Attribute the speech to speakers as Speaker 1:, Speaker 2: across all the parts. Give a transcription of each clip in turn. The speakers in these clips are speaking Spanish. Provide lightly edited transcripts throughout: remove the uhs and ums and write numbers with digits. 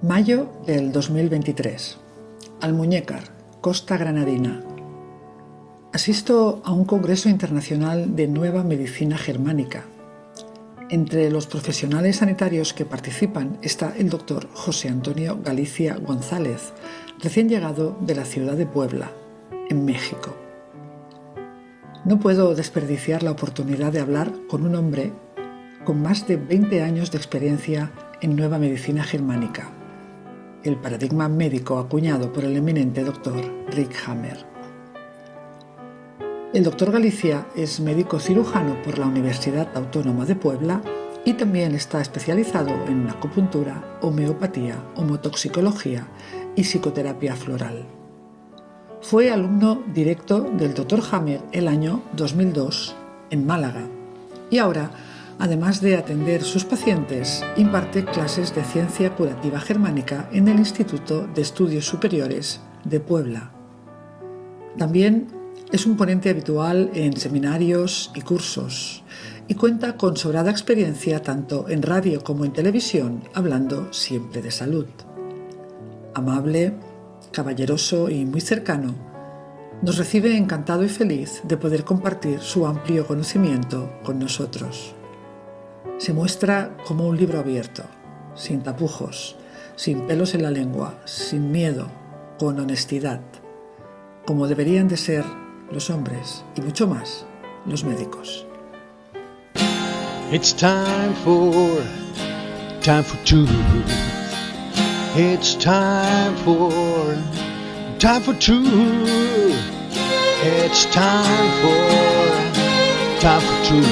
Speaker 1: Mayo del 2023. Almuñécar, Costa Granadina. Asisto a un congreso internacional de nueva medicina germánica. Entre los profesionales sanitarios que participan está el doctor José Antonio Galicia González, recién llegado de la ciudad de Puebla, en México. No puedo desperdiciar la oportunidad de hablar con un hombre con más de 20 años de experiencia en nueva medicina germánica, el paradigma médico acuñado por el eminente doctor Rick Hammer. El doctor Galicia es médico cirujano por la Universidad Autónoma de Puebla y también está especializado en acupuntura, homeopatía, homotoxicología y psicoterapia floral. Fue alumno directo del doctor Hammer el año 2002 en Málaga y ahora, además de atender sus pacientes, imparte clases de ciencia curativa germánica en el Instituto de Estudios Superiores de Puebla. También es un ponente habitual en seminarios y cursos y cuenta con sobrada experiencia tanto en radio como en televisión, hablando siempre de salud. Amable, caballeroso y muy cercano, nos recibe encantado y feliz de poder compartir su amplio conocimiento con nosotros. Se muestra como un libro abierto, sin tapujos, sin pelos en la lengua, sin miedo, con honestidad, como deberían de ser los hombres y mucho más los médicos.
Speaker 2: It's time for two. It's time for two. It's time for two.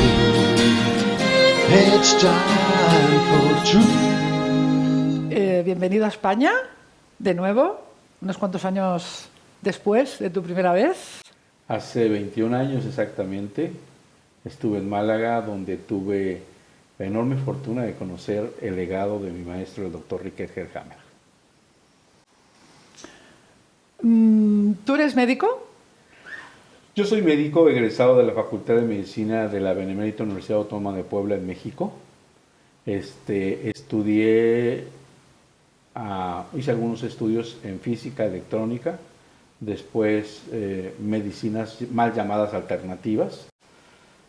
Speaker 2: It's time for two.
Speaker 1: Bienvenido a España, de nuevo, unos cuantos años después de tu primera vez.
Speaker 3: Hace 21 años exactamente estuve en Málaga, donde tuve la enorme fortuna de conocer el legado de mi maestro, el doctor Rick Hammer.
Speaker 1: ¿Tú eres médico?
Speaker 3: Yo soy médico egresado de la Facultad de Medicina de la Benemérita Universidad Autónoma de Puebla en México. Estudié, hice algunos estudios en física electrónica, después medicinas mal llamadas alternativas,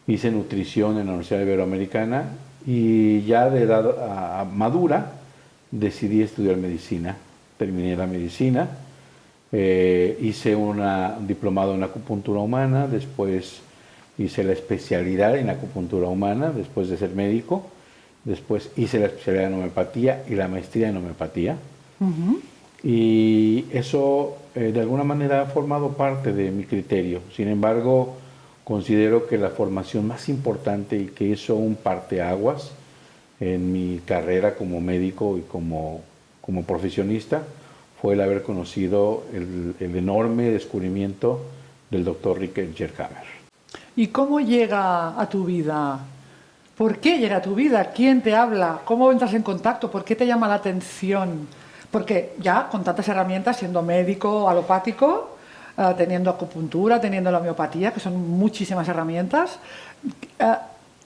Speaker 3: hice nutrición en la Universidad Iberoamericana y ya de edad madura decidí estudiar medicina. Terminé la medicina. Hice un diplomado en acupuntura humana, después hice la especialidad en acupuntura humana, después de ser médico, después hice la especialidad en homeopatía y la maestría en homeopatía. Uh-huh. Y eso de alguna manera ha formado parte de mi criterio. Sin embargo, considero que la formación más importante y que hizo un parteaguas en mi carrera como médico y como profesionista fue el haber conocido el enorme descubrimiento del doctor Rick Hammer.
Speaker 1: ¿Y cómo llega a tu vida? ¿Por qué llega a tu vida? ¿Quién te habla? ¿Cómo entras en contacto? ¿Por qué te llama la atención? Porque ya con tantas herramientas, siendo médico alopático, teniendo acupuntura, teniendo la homeopatía, que son muchísimas herramientas,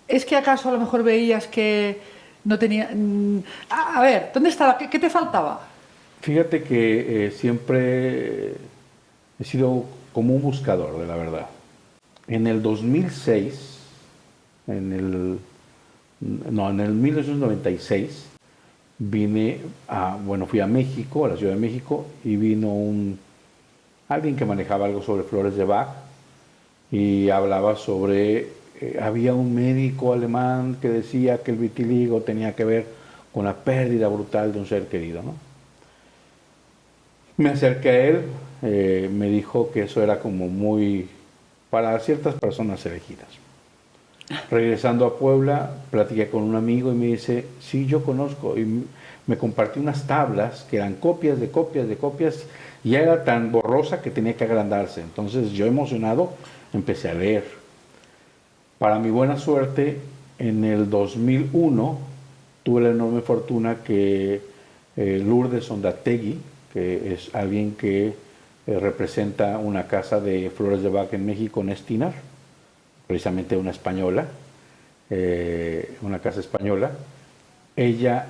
Speaker 1: ¿es que acaso a lo mejor veías que no tenía... A ver, ¿dónde estaba? ¿Qué te faltaba?
Speaker 3: Fíjate que siempre he sido como un buscador de la verdad. En el 2006, en el 1996, fui a México, a la Ciudad de México, y vino alguien que manejaba algo sobre flores de Bach y hablaba sobre, había un médico alemán que decía que el vitiligo tenía que ver con la pérdida brutal de un ser querido, ¿no? Me acerqué a él, me dijo que eso era como muy para ciertas personas elegidas. Regresando a Puebla, platiqué con un amigo y me dice, sí, yo conozco, y me compartió unas tablas que eran copias de copias de copias, y ya era tan borrosa que tenía que agrandarse. Entonces yo, emocionado, empecé a leer. Para mi buena suerte, en el 2001 tuve la enorme fortuna que Lourdes Ondategui, que es alguien que representa una casa de flores de Bach en México, Nestinar, precisamente una española, una casa española. Ella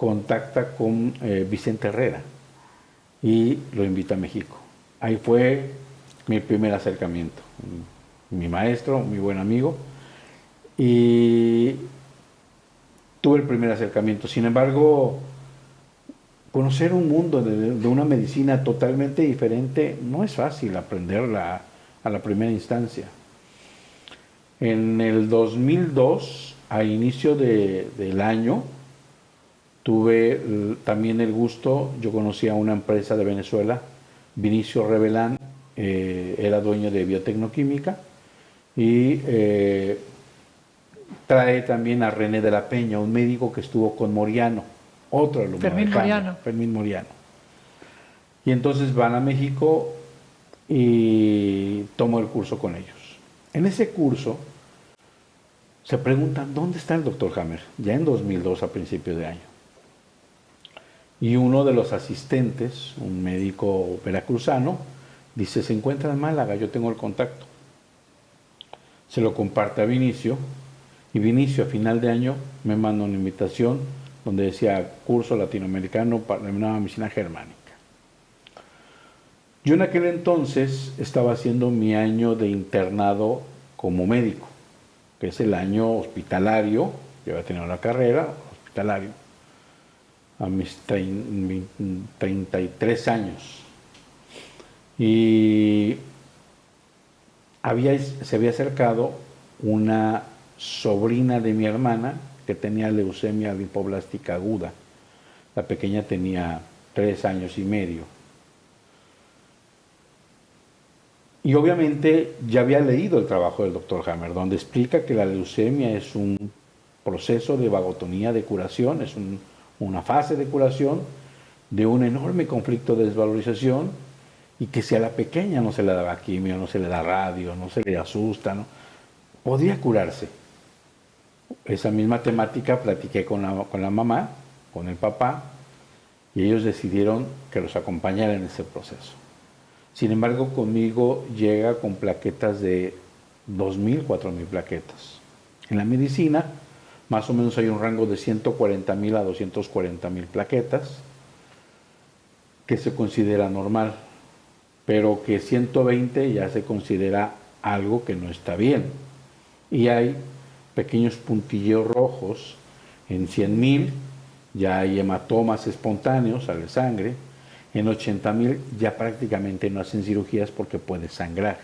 Speaker 3: contacta con Vicente Herrera y lo invita a México. Ahí fue mi primer acercamiento. Mi maestro, mi buen amigo, y tuve el primer acercamiento. Sin embargo, conocer un mundo de una medicina totalmente diferente no es fácil aprenderla a la primera instancia. En el 2002, a inicio del año, tuve también el gusto, yo conocí a una empresa de Venezuela, Vinicio Revelán, era dueño de Biotecnoquímica, y trae también a René de la Peña, un médico que estuvo con Moriano, otro alumno Fermín Moriano. Y entonces van a México y tomo el curso con ellos. En ese curso se preguntan, ¿dónde está el doctor Hammer? Ya en 2002, a principios de año. Y uno de los asistentes, un médico veracruzano, dice, se encuentra en Málaga, yo tengo el contacto. Se lo comparte a Vinicio, y Vinicio a final de año me manda una invitación donde decía curso latinoamericano para la medicina germánica. Yo en aquel entonces estaba haciendo mi año de internado como médico, que es el año hospitalario, yo había tenido la carrera hospitalario, a mis 33 años. Y se había acercado una sobrina de mi hermana que tenía leucemia linfoblástica aguda. La pequeña tenía 3 años y medio. Y obviamente ya había leído el trabajo del doctor Hammer, donde explica que la leucemia es un proceso de vagotonía de curación, es una fase de curación de un enorme conflicto de desvalorización, y que si a la pequeña no se le daba quimio, no se le da radio, no se le asusta, ¿no?, podía curarse. Esa misma temática platiqué con la mamá, con el papá, y ellos decidieron que los acompañara en ese proceso. Sin embargo, conmigo llega con plaquetas de 2.000, 4.000 plaquetas. En la medicina, más o menos hay un rango de 140.000 a 240.000 plaquetas, que se considera normal, pero que 120 ya se considera algo que no está bien. Y hay pequeños puntilleos rojos en 100.000, ya hay hematomas espontáneos, sale sangre. En 80.000 ya prácticamente no hacen cirugías porque puede sangrar.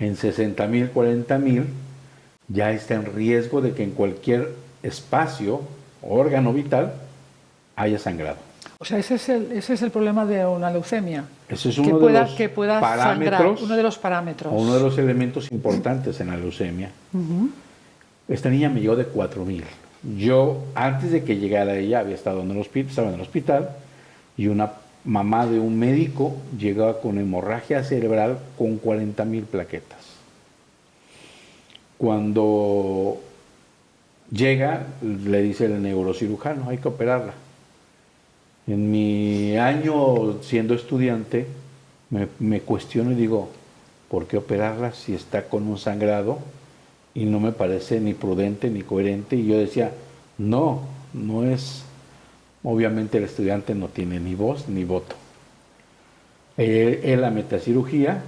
Speaker 3: En 60.000, 40.000 ya está en riesgo de que en cualquier espacio, órgano vital, haya sangrado.
Speaker 1: O sea, ese es el problema de una leucemia.
Speaker 3: Ese es uno de los parámetros,
Speaker 1: sangrar, uno de los parámetros.
Speaker 3: O uno de los elementos importantes en la leucemia. Esta niña me llegó de 4.000. Yo, antes de que llegara ella, había estado en el hospital, estaba en el hospital, y una mamá de un médico llegaba con hemorragia cerebral con 40.000 plaquetas. Cuando llega, le dice el neurocirujano, hay que operarla. En mi año siendo estudiante, me cuestiono y digo, ¿por qué operarla si está con un sangrado? Y no me parece ni prudente ni coherente. Y yo decía, no es... Obviamente el estudiante no tiene ni voz ni voto. Él la mete a cirugía,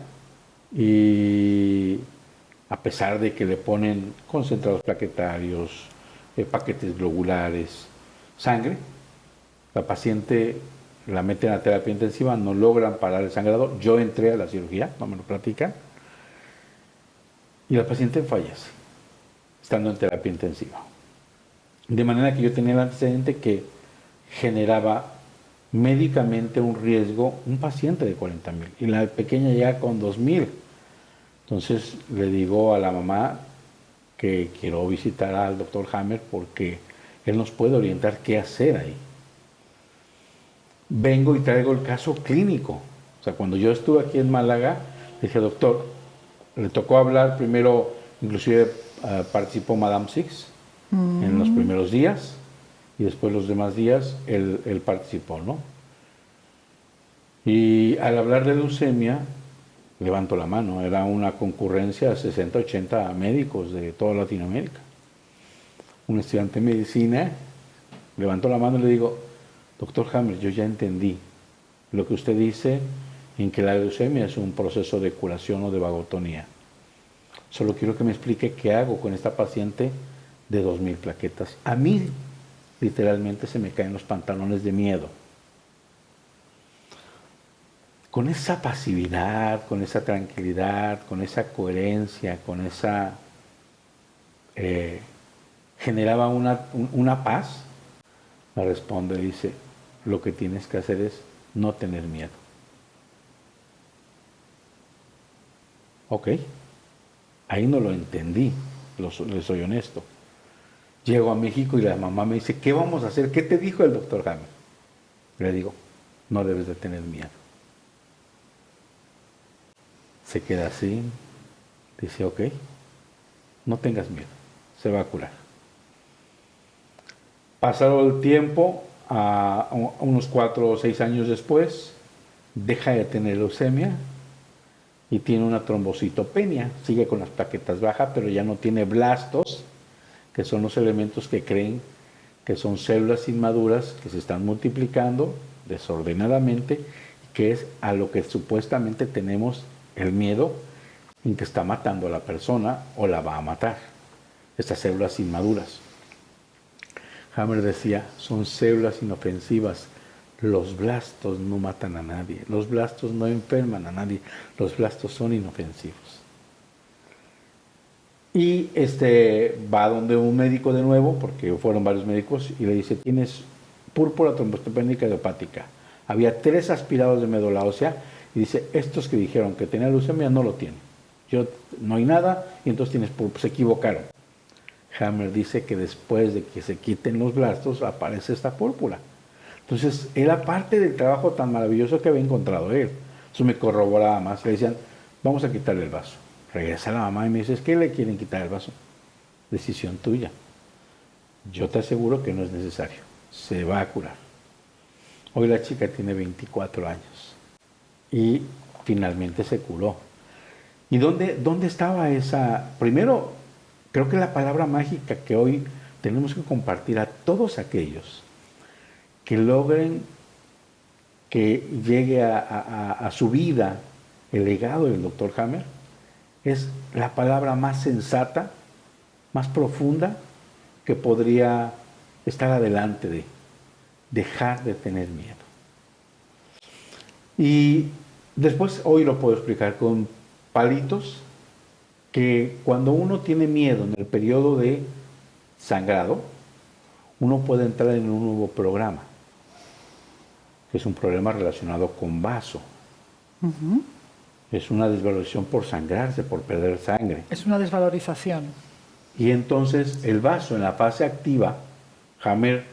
Speaker 3: y a pesar de que le ponen concentrados plaquetarios, paquetes globulares, sangre, la paciente la meten a terapia intensiva, no logran parar el sangrado. Yo entré a la cirugía, no me lo platican, y la paciente fallece, estando en terapia intensiva. De manera que yo tenía el antecedente que generaba médicamente un riesgo un paciente de 40.000, y la pequeña ya con 2.000. Entonces le digo a la mamá que quiero visitar al doctor Hammer porque él nos puede orientar qué hacer ahí. Vengo y traigo el caso clínico. O sea, cuando yo estuve aquí en Málaga, le dije, doctor, le tocó hablar primero, inclusive participó Madame Six en los primeros días, y después los demás días él participó, ¿no? Y al hablar de leucemia, levanto la mano. Era una concurrencia de 60, 80 médicos de toda Latinoamérica. Un estudiante de medicina Levanto la mano y le digo, doctor Hammer, yo ya entendí lo que usted dice en que la leucemia es un proceso de curación o de vagotonía. Solo quiero que me explique qué hago con esta paciente de 2000 plaquetas. A mí, literalmente, se me caen los pantalones de miedo. Con esa pasividad, con esa tranquilidad, con esa coherencia, con esa... generaba una paz. Me responde y dice, lo que tienes que hacer es no tener miedo. Ok, ahí no lo entendí, les soy honesto. Llego a México y la mamá me dice, ¿qué vamos a hacer? ¿Qué te dijo el doctor Hammer? Le digo, no debes de tener miedo. Se queda así, dice, ok, no tengas miedo, se va a curar. Pasado el tiempo, a unos 4 o 6 años después, deja de tener leucemia y tiene una trombocitopenia. Sigue con las plaquetas bajas, pero ya no tiene blastos, que son los elementos que creen que son células inmaduras que se están multiplicando desordenadamente, que es a lo que supuestamente tenemos el miedo en que está matando a la persona o la va a matar. Estas células inmaduras. Hammer decía, son células inofensivas. Los blastos no matan a nadie. Los blastos no enferman a nadie. Los blastos son inofensivos. Y va donde un médico de nuevo, porque fueron varios médicos, y le dice, tienes púrpura trombocitopénica idiopática. Había 3 aspirados de médula ósea, y dice, estos que dijeron que tenía leucemia no lo tienen. No hay nada, y entonces tienes púrpura. Se equivocaron. Hammer dice que después de que se quiten los blastos, aparece esta púrpura. Entonces, era parte del trabajo tan maravilloso que había encontrado él. Eso me corroboraba más. Le decían, vamos a quitarle el vaso. Regresa la mamá y me dice, ¿qué le quieren quitar el vaso? Decisión tuya. Yo te aseguro que no es necesario. Se va a curar. Hoy la chica tiene 24 años. Y finalmente se curó. ¿Y dónde estaba esa? Primero, creo que la palabra mágica que hoy tenemos que compartir a todos aquellos que logren que llegue a su vida el legado del Dr. Hammer, es la palabra más sensata, más profunda que podría estar adelante de dejar de tener miedo. Y después, hoy lo puedo explicar con palitos, que cuando uno tiene miedo en el periodo de sangrado, uno puede entrar en un nuevo programa, que es un problema relacionado con vaso.
Speaker 1: Uh-huh.
Speaker 3: Es una desvalorización por sangrarse, por perder sangre.
Speaker 1: Es una desvalorización.
Speaker 3: Y entonces el vaso en la fase activa, Hammer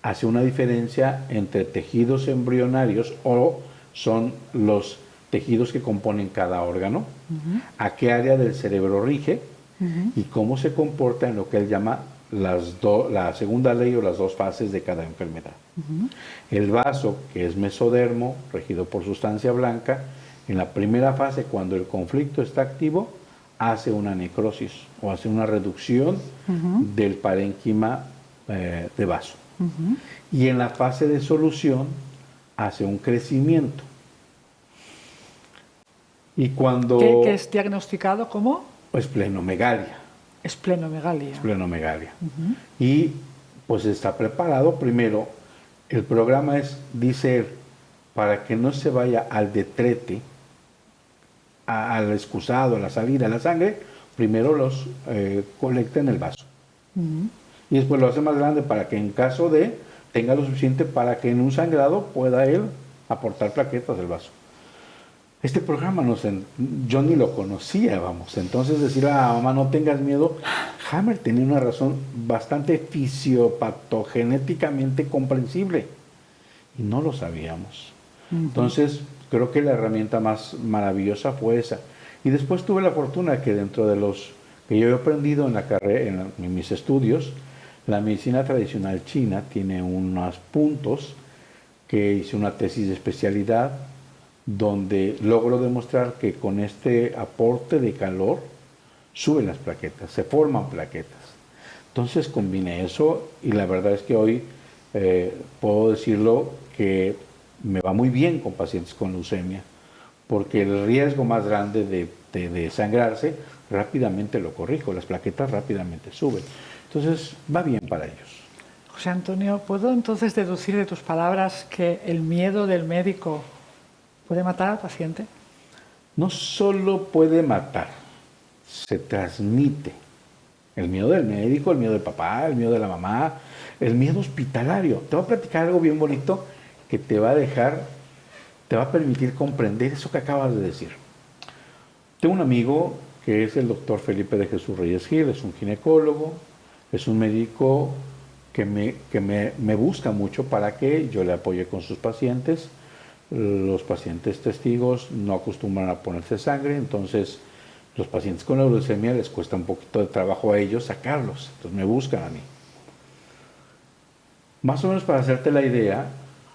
Speaker 3: hace una diferencia entre tejidos embrionarios, o son los tejidos que componen cada órgano, uh-huh, a qué área del cerebro rige, uh-huh, y cómo se comporta en lo que él llama la segunda ley o las 2 fases de cada enfermedad. Uh-huh. El vaso, que es mesodermo, regido por sustancia blanca, en la primera fase, cuando el conflicto está activo, hace una necrosis o hace una reducción, uh-huh, del parénquima de vaso. Uh-huh. Y en la fase de solución hace un crecimiento. Y cuando...
Speaker 1: ¿Qué es diagnosticado como?
Speaker 3: Esplenomegalia.
Speaker 1: Esplenomegalia.
Speaker 3: Esplenomegalia. Uh-huh. Y pues está preparado. Primero, el programa dice él, para que no se vaya al detrete, al excusado, a la salida de la sangre, primero los colecta en el vaso. Uh-huh. Y después lo hace más grande para que en caso de tenga lo suficiente para que en un sangrado pueda él aportar plaquetas del vaso. Este programa yo ni lo conocía, vamos. Entonces decirle a la mamá, no tengas miedo, Hammer tenía una razón bastante fisiopatogenéticamente comprensible. Y no lo sabíamos. Uh-huh. Entonces, creo que la herramienta más maravillosa fue esa. Y después tuve la fortuna que dentro de los que yo he aprendido en la carrera, en mis estudios, la medicina tradicional china tiene unos puntos que hice una tesis de especialidad donde logro demostrar que con este aporte de calor suben las plaquetas, se forman plaquetas. Entonces combiné eso y la verdad es que hoy puedo decirlo que me va muy bien con pacientes con leucemia, porque el riesgo más grande de sangrarse rápidamente lo corrijo, las plaquetas rápidamente suben. Entonces va bien para ellos.
Speaker 1: José Antonio, ¿puedo entonces deducir de tus palabras que el miedo del médico puede matar al paciente?
Speaker 3: No solo puede matar, se transmite. El miedo del médico, el miedo del papá, el miedo de la mamá, el miedo hospitalario. Te voy a platicar algo bien bonito que te va a permitir comprender eso que acabas de decir. Tengo un amigo que es el doctor Felipe de Jesús Reyes Gil, es un ginecólogo, es un médico que me busca mucho para que yo le apoye con sus pacientes. Los pacientes testigos no acostumbran a ponerse sangre, entonces los pacientes con leucemia les cuesta un poquito de trabajo a ellos sacarlos, entonces me buscan a mí. Más o menos para hacerte la idea,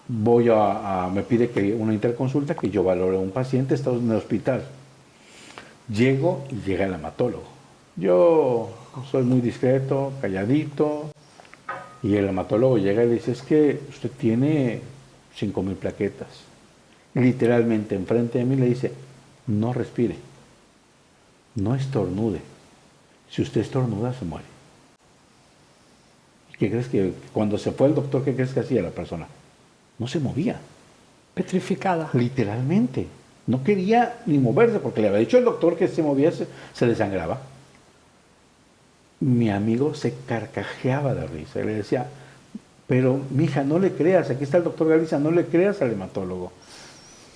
Speaker 3: me pide que una interconsulta, que yo valore a un paciente, está en el hospital. Llego y llega el hematólogo. Yo soy muy discreto, calladito, y el hematólogo llega y le dice, es que usted tiene 5,000 plaquetas. Y literalmente enfrente de mí le dice, no respire, no estornude. Si usted estornuda, se muere. ¿Y qué crees que cuando se fue el doctor, qué crees que hacía la persona? No se movía.
Speaker 1: Petrificada.
Speaker 3: Literalmente. No quería ni moverse porque le había dicho el doctor que se moviese, se desangraba. Mi amigo se carcajeaba de risa y le decía, pero mija, no le creas, aquí está el doctor Galicia, no le creas al hematólogo.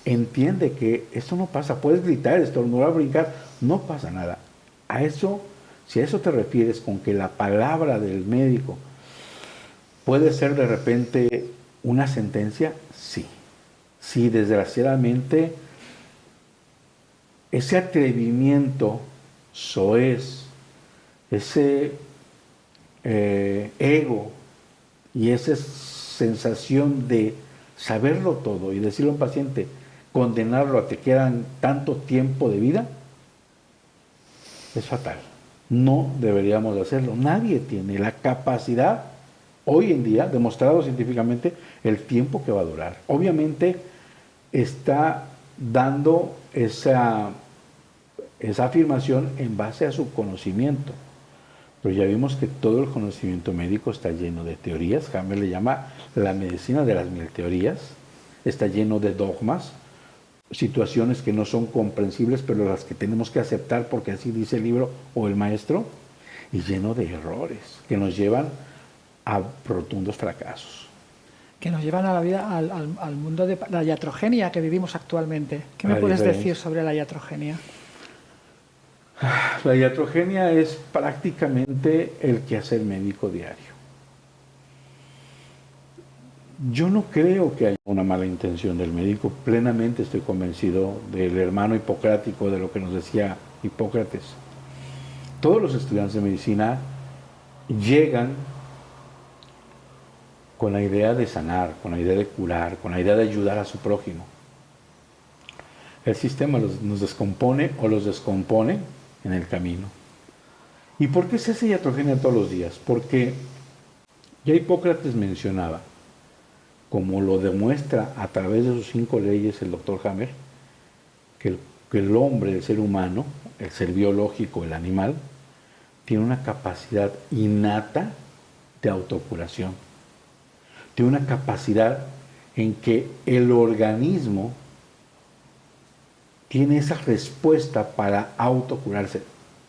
Speaker 3: Entiende que esto no pasa, puedes gritar, estornudar, brincar, no pasa nada. A eso, si a eso te refieres con que la palabra del médico puede ser de repente una sentencia, sí. Sí, desgraciadamente, ese atrevimiento soez, ese ego y esa sensación de saberlo todo y decirle a un paciente, condenarlo a que quedan tanto tiempo de vida, es fatal. No deberíamos hacerlo. Nadie tiene la capacidad, hoy en día, demostrado científicamente, el tiempo que va a durar. Obviamente está dando esa afirmación en base a su conocimiento. Pero ya vimos que todo el conocimiento médico está lleno de teorías. Hammer le llama la medicina de las 1000 teorías. Está lleno de dogmas, situaciones que no son comprensibles, pero las que tenemos que aceptar porque así dice el libro o el maestro, y lleno de errores que nos llevan a rotundos fracasos.
Speaker 1: Que nos llevan a la vida, al mundo de la iatrogenia que vivimos actualmente. ¿Qué me puedes decir sobre la iatrogenia?
Speaker 3: La iatrogenia es prácticamente el quehacer médico diario. Yo no creo que haya una mala intención del médico, plenamente estoy convencido del hermano hipocrático, de lo que nos decía Hipócrates. Todos los estudiantes de medicina llegan con la idea de sanar, con la idea de curar, con la idea de ayudar a su prójimo. El sistema nos descompone o los descompone en el camino. ¿Y por qué se hace iatrogenia todos los días? Porque ya Hipócrates mencionaba, como lo demuestra a través de sus 5 leyes el doctor Hammer, que el hombre, el ser humano, el ser biológico, el animal, tiene una capacidad innata de autocuración. Tiene una capacidad en que el organismo tiene esa respuesta para autocurarse.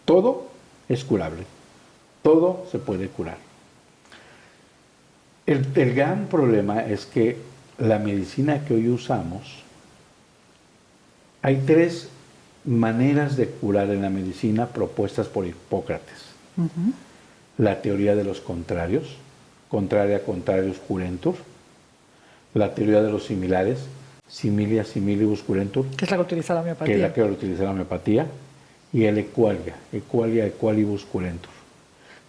Speaker 3: Todo es curable. Todo se puede curar. El gran problema es que la medicina que hoy usamos, hay 3 maneras de curar en la medicina propuestas por Hipócrates. La teoría de los contrarios, contraria contrarius curentur. La teoría de los similares, similia similibus curentur.
Speaker 1: ¿Qué es la que utiliza la homeopatía?
Speaker 3: Que es la que utiliza la homeopatía. Y el equalia, equalia equalibus curentur.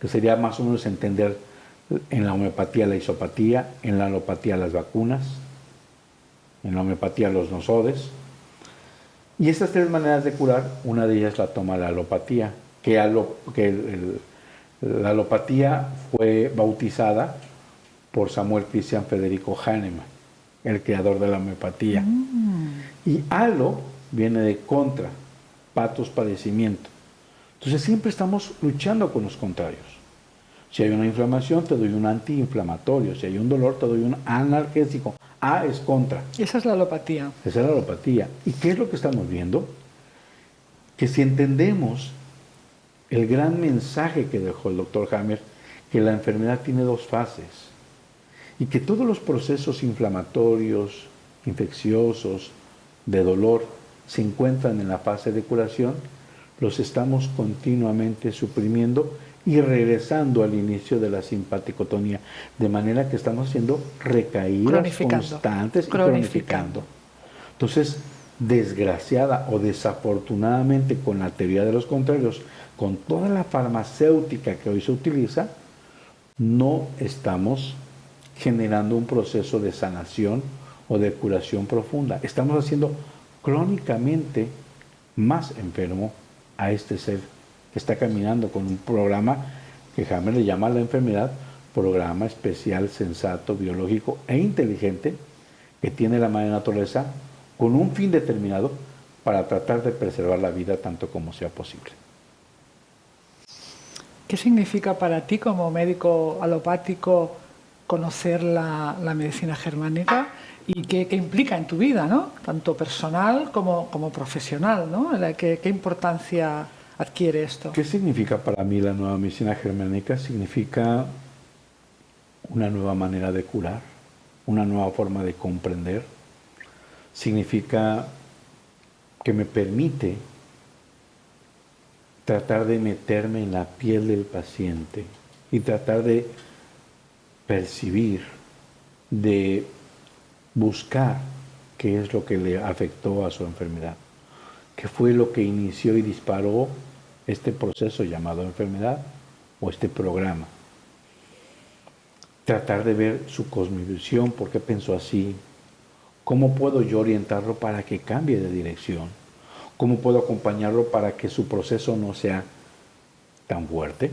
Speaker 3: Que sería más o menos entender en la homeopatía la isopatía, en la alopatía las vacunas, en la homeopatía los nosodes. Y estas 3 maneras de curar, una de ellas la toma la alopatía, que La alopatía fue bautizada por Samuel Christian Federico Hahnemann, el creador de la homeopatía. Y alo viene de contra, patos, padecimiento. Entonces siempre estamos luchando con los contrarios. Si hay una inflamación, te doy un antiinflamatorio. Si hay un dolor, te doy un analgésico. A es contra.
Speaker 1: Esa es la alopatía.
Speaker 3: Esa es la alopatía. ¿Y qué es lo que estamos viendo? Que si entendemos el gran mensaje que dejó el doctor Hammer, que la enfermedad tiene dos fases y que todos los procesos inflamatorios, infecciosos, de dolor, se encuentran en la fase de curación, los estamos continuamente suprimiendo y regresando al inicio de la simpaticotonía, de manera que estamos haciendo recaídas constantes y cronificando. Entonces, desgraciada o desafortunadamente, con la teoría de los contrarios, con toda la farmacéutica que hoy se utiliza, no estamos generando un proceso de sanación o de curación profunda. Estamos haciendo crónicamente más enfermo a este ser que está caminando con un programa que Hammer le llama a la enfermedad programa especial, sensato, biológico e inteligente, que tiene la madre naturaleza con un fin determinado para tratar de preservar la vida tanto como sea posible.
Speaker 1: ¿Qué significa para ti como médico alopático conocer la medicina germánica y qué implica en tu vida, ¿no? Tanto personal como profesional, ¿no? ¿Qué importancia adquiere esto?
Speaker 3: ¿Qué significa para mí la nueva medicina germánica? Significa una nueva manera de curar, una nueva forma de comprender. Significa que me permite tratar de meterme en la piel del paciente y tratar de percibir, de buscar qué es lo que le afectó a su enfermedad, qué fue lo que inició y disparó este proceso llamado enfermedad o este programa. Tratar de ver su cosmovisión, por qué pensó así, cómo puedo yo orientarlo para que cambie de dirección, cómo puedo acompañarlo para que su proceso no sea tan fuerte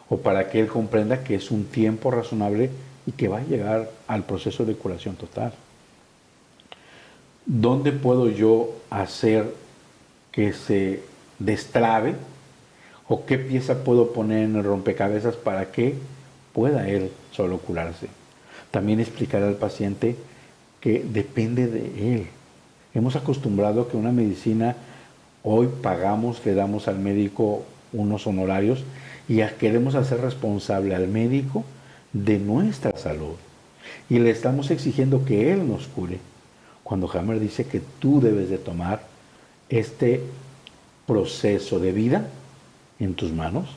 Speaker 3: o para que él comprenda que es un tiempo razonable y que va a llegar al proceso de curación total. ¿Dónde puedo yo hacer que se destrabe o qué pieza puedo poner en el rompecabezas para que pueda él solo curarse? También explicar al paciente que depende de él. Hemos acostumbrado que una medicina, hoy pagamos, le damos al médico unos honorarios y queremos hacer responsable al médico de nuestra salud. Y le estamos exigiendo que él nos cure. Cuando Hammer dice que tú debes de tomar este proceso de vida en tus manos,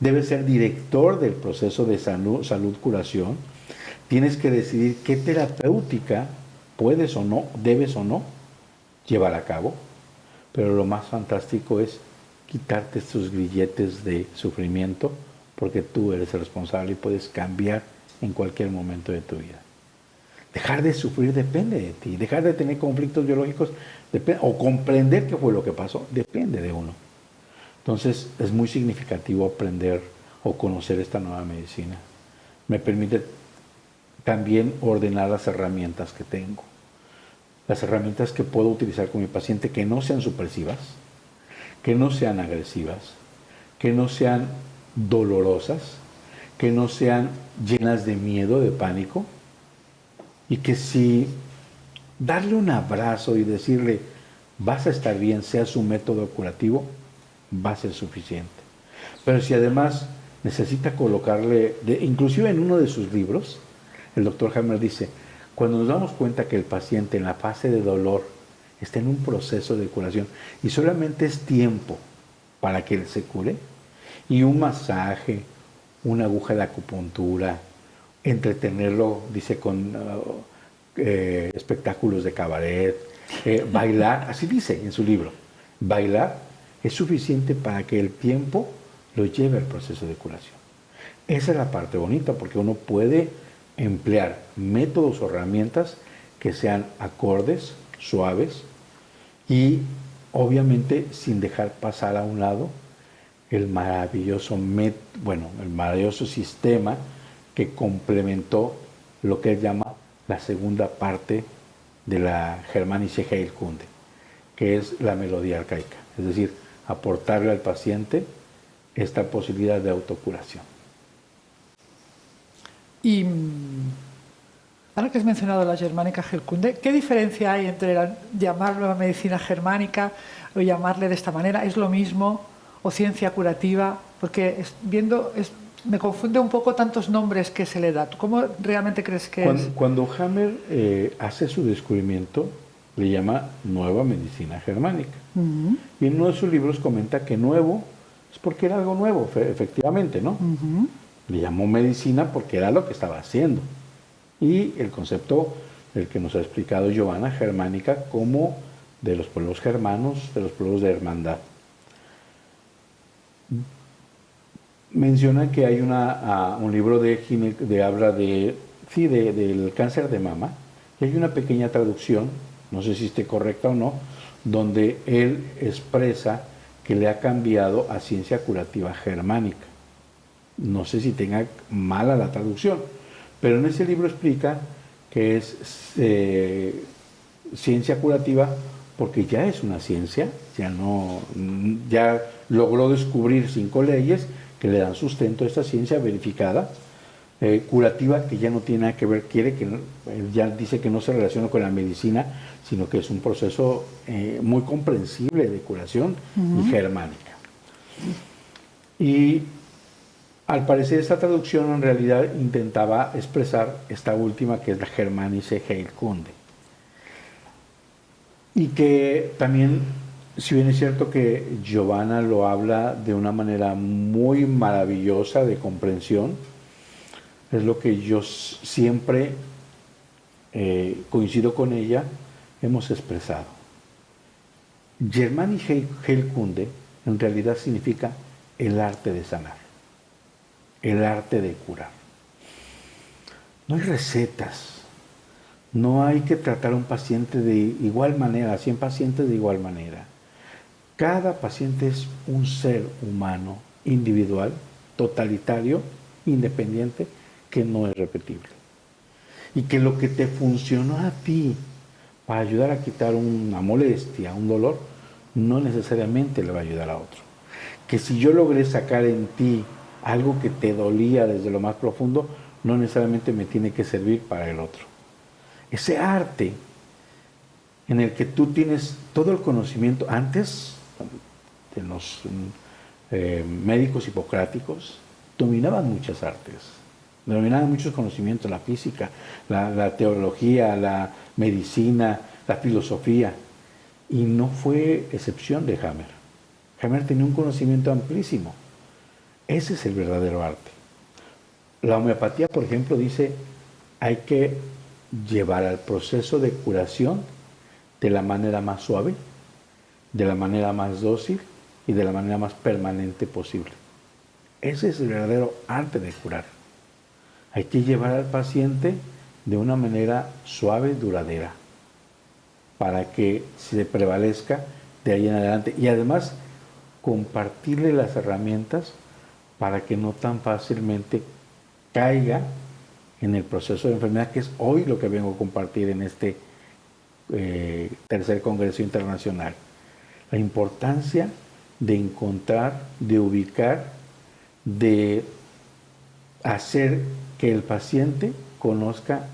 Speaker 3: debes ser director del proceso de salud-curación, tienes que decidir qué terapéutica puedes o no, debes o no llevar a cabo, pero lo más fantástico es quitarte estos grilletes de sufrimiento porque tú eres el responsable y puedes cambiar en cualquier momento de tu vida. Dejar de sufrir depende de ti, dejar de tener conflictos biológicos o comprender qué fue lo que pasó, depende de uno. Entonces es muy significativo aprender o conocer esta nueva medicina. Me permite también ordenar las herramientas que tengo, las herramientas que puedo utilizar con mi paciente que no sean supresivas, que no sean agresivas, que no sean dolorosas, que no sean llenas de miedo, de pánico, y que si darle un abrazo y decirle vas a estar bien, sea su método curativo, va a ser suficiente. Pero si además necesita colocarle, inclusive en uno de sus libros, el doctor Hammer dice, cuando nos damos cuenta que el paciente en la fase de dolor está en un proceso de curación y solamente es tiempo para que él se cure, y un masaje, una aguja de acupuntura, entretenerlo, dice, con espectáculos de cabaret, bailar, así dice en su libro, bailar es suficiente para que el tiempo lo lleve al proceso de curación. Esa es la parte bonita, porque uno puede emplear métodos o herramientas que sean acordes, suaves y obviamente sin dejar pasar a un lado el maravilloso sistema que complementó lo que él llama la segunda parte de la Germanische Heilkunde, que es la melodía arcaica, es decir, aportarle al paciente esta posibilidad de autocuración.
Speaker 1: Y ahora que has mencionado la germánica Heilkunde, ¿qué diferencia hay entre llamarlo medicina germánica o llamarle de esta manera? ¿Es lo mismo o ciencia curativa? Porque me confunde un poco tantos nombres que se le da. ¿Cómo realmente crees que es?
Speaker 3: Cuando Hammer hace su descubrimiento, le llama nueva medicina germánica. Y en uno de sus libros comenta que nuevo es porque era algo nuevo, efectivamente, ¿no? Le llamó medicina porque era lo que estaba haciendo. Y el concepto, el que nos ha explicado Giovanna, germánica, como de los pueblos germanos, de los pueblos de hermandad. Menciona que hay un libro de habla del cáncer de mama, y hay una pequeña traducción, no sé si esté correcta o no, donde él expresa que le ha cambiado a ciencia curativa germánica. No sé si tenga mala la traducción, pero en ese libro explica que es ciencia curativa porque ya es una ciencia, ya logró descubrir 5 leyes que le dan sustento a esta ciencia verificada, curativa, que ya no tiene nada que ver, ya dice que no se relaciona con la medicina, sino que es un proceso muy comprensible de curación y germánica. Y al parecer esta traducción en realidad intentaba expresar esta última, que es la Germanische Heilkunde. Y que también, si bien es cierto que Giovanna lo habla de una manera muy maravillosa de comprensión, es lo que yo siempre coincido con ella, hemos expresado. Germanische Heilkunde en realidad significa el arte de sanar, el arte de curar. No hay recetas, no hay que tratar a un paciente de igual manera, a 100 pacientes de igual manera. Cada paciente es un ser humano, individual, totalitario, independiente, que no es repetible. Y que lo que te funcionó a ti para ayudar a quitar una molestia, un dolor, no necesariamente le va a ayudar a otro. Que si yo logré sacar en ti algo que te dolía desde lo más profundo, no necesariamente me tiene que servir para el otro. Ese arte en el que tú tienes todo el conocimiento, antes de los médicos hipocráticos, dominaban muchas artes, dominaban muchos conocimientos, la física, la teología, la medicina, la filosofía, y no fue excepción de Hammer. Hammer tenía un conocimiento amplísimo. Ese es el verdadero arte. La homeopatía, por ejemplo, dice, hay que llevar al proceso de curación de la manera más suave, de la manera más dócil y de la manera más permanente posible. Ese es el verdadero arte de curar. Hay que llevar al paciente de una manera suave, duradera, para que se prevalezca de ahí en adelante. Y además, compartirle las herramientas para que no tan fácilmente caiga en el proceso de enfermedad, que es hoy lo que vengo a compartir en este tercer Congreso Internacional. La importancia de encontrar, de ubicar, de hacer que el paciente conozca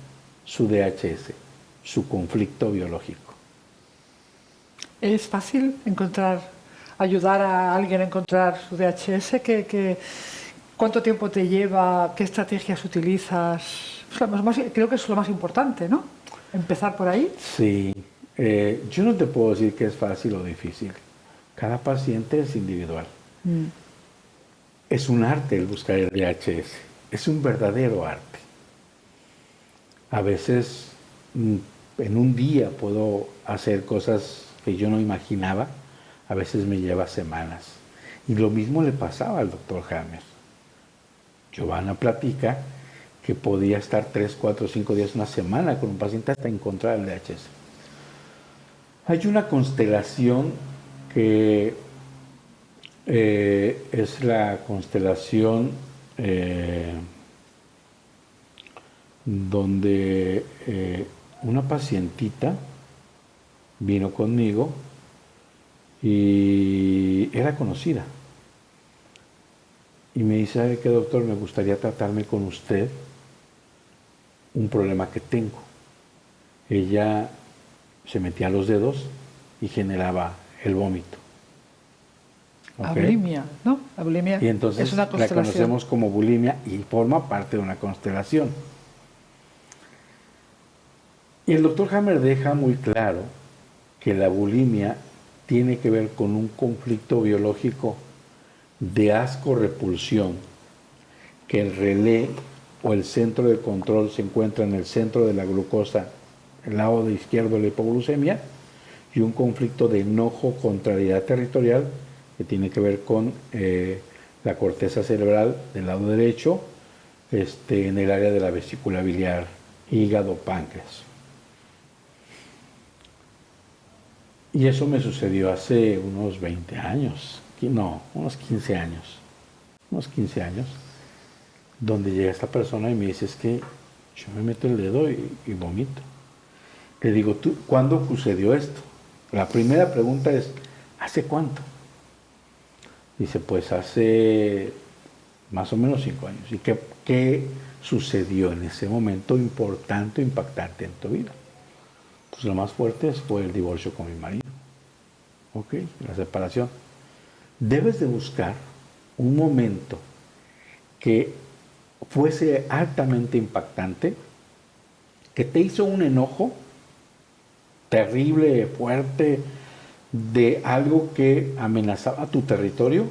Speaker 3: su DHS, su conflicto biológico.
Speaker 1: ¿Es fácil ayudar a alguien a encontrar su DHS? ¿Cuánto tiempo te lleva? ¿Qué estrategias utilizas? Creo que es lo más importante, ¿no? Empezar por ahí.
Speaker 3: Sí. Yo no te puedo decir que es fácil o difícil. Cada paciente es individual. Es un arte el buscar el DHS. Es un verdadero arte. A veces, en un día puedo hacer cosas que yo no imaginaba. A veces me lleva semanas. Y lo mismo le pasaba al doctor Hammer. Giovanna platica que podía estar 3, 4, 5 días, una semana con un paciente hasta encontrar el DHS. Hay una constelación que Es la constelación donde una pacientita vino conmigo y era conocida. Y me dice, ¿sabe qué, doctor? Me gustaría tratarme con usted un problema que tengo. Ella se metía los dedos y generaba el vómito. ¿Okay?
Speaker 1: Bulimia, ¿no? La bulimia
Speaker 3: y entonces
Speaker 1: es una
Speaker 3: la
Speaker 1: constelación.
Speaker 3: conocemos como bulimia y forma parte de una constelación. Y el doctor Hammer deja muy claro que la bulimia tiene que ver con un conflicto biológico de asco-repulsión, que el relé o el centro de control se encuentra en el centro de la glucosa, el lado de izquierdo de la hipoglucemia, y un conflicto de enojo-contrariedad territorial que tiene que ver con la corteza cerebral del lado derecho, en el área de la vesícula biliar, hígado, páncreas. Y eso me sucedió hace unos 20 años, no, unos 15 años, donde llega esta persona y me dice, es que yo me meto el dedo y vomito. Le digo, ¿tú cuándo sucedió esto? La primera pregunta es, ¿hace cuánto? Dice, pues hace más o menos 5 años. ¿Y qué sucedió en ese momento importante, impactante en tu vida? Pues lo más fuerte fue el divorcio con mi marido. ¿Ok? La separación. Debes de buscar un momento que fuese altamente impactante, que te hizo un enojo terrible, fuerte, de algo que amenazaba tu territorio,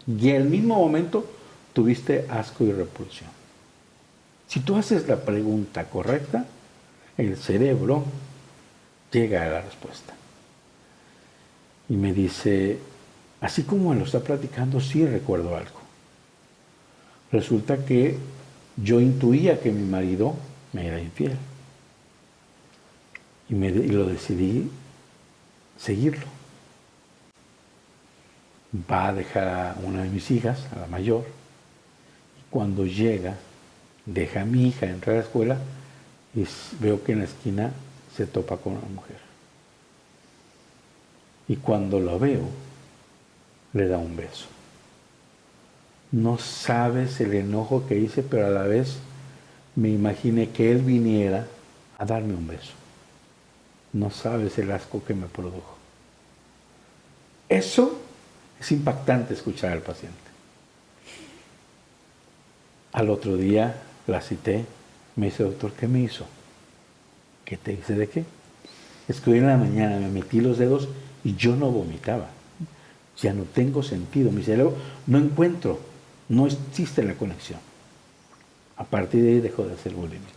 Speaker 3: y en el mismo momento tuviste asco y repulsión. Si tú haces la pregunta correcta, el cerebro llega a la respuesta. Y me dice, así como lo está platicando, sí recuerdo algo. Resulta que yo intuía que mi marido me era infiel. Y lo decidí seguirlo. Va a dejar a una de mis hijas, a la mayor, y cuando llega, deja a mi hija, entra a la escuela, y veo que en la esquina se topa con una mujer. Y cuando lo veo, le da un beso. No sabes el enojo que hice, pero a la vez me imaginé que él viniera a darme un beso. No sabes el asco que me produjo. Eso es impactante escuchar al paciente. Al otro día la cité, me dice, doctor, ¿qué me hizo? ¿Qué te hice de qué? Es que hoy en la mañana me metí los dedos y yo no vomitaba. Ya no tengo sentido. Mi cerebro no encuentro, no existe la conexión. A partir de ahí dejó de ser bulímico.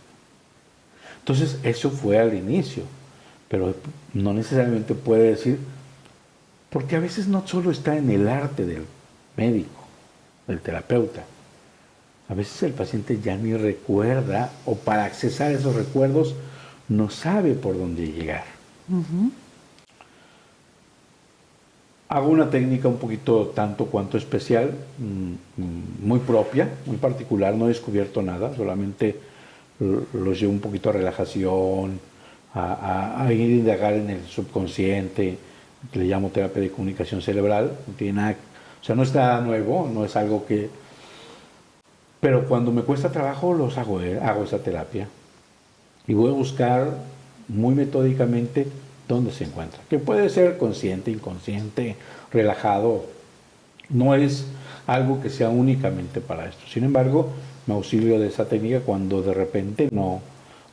Speaker 3: Entonces, eso fue al inicio, pero no necesariamente puede decir, porque a veces no solo está en el arte del médico, del terapeuta. A veces el paciente ya ni recuerda, o para accesar esos recuerdos no sabe por dónde llegar.
Speaker 1: Uh-huh.
Speaker 3: Hago una técnica un poquito tanto cuanto especial, muy propia, muy particular, no he descubierto nada, solamente los llevo un poquito a relajación, a ir a indagar en el subconsciente, que le llamo terapia de comunicación cerebral, no tiene nada, o sea, no está nuevo, no es algo que... Pero cuando me cuesta trabajo hago esa terapia y voy a buscar muy metódicamente dónde se encuentra, que puede ser consciente, inconsciente, relajado, no es algo que sea únicamente para esto. Sin embargo, me auxilio de esa técnica cuando de repente no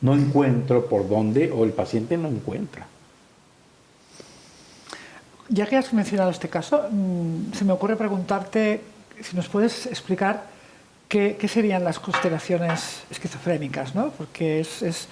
Speaker 3: encuentro por dónde o el paciente no encuentra.
Speaker 1: Ya que has mencionado este caso, se me ocurre preguntarte si nos puedes explicar qué serían las constelaciones esquizofrénicas, ¿no? Porque es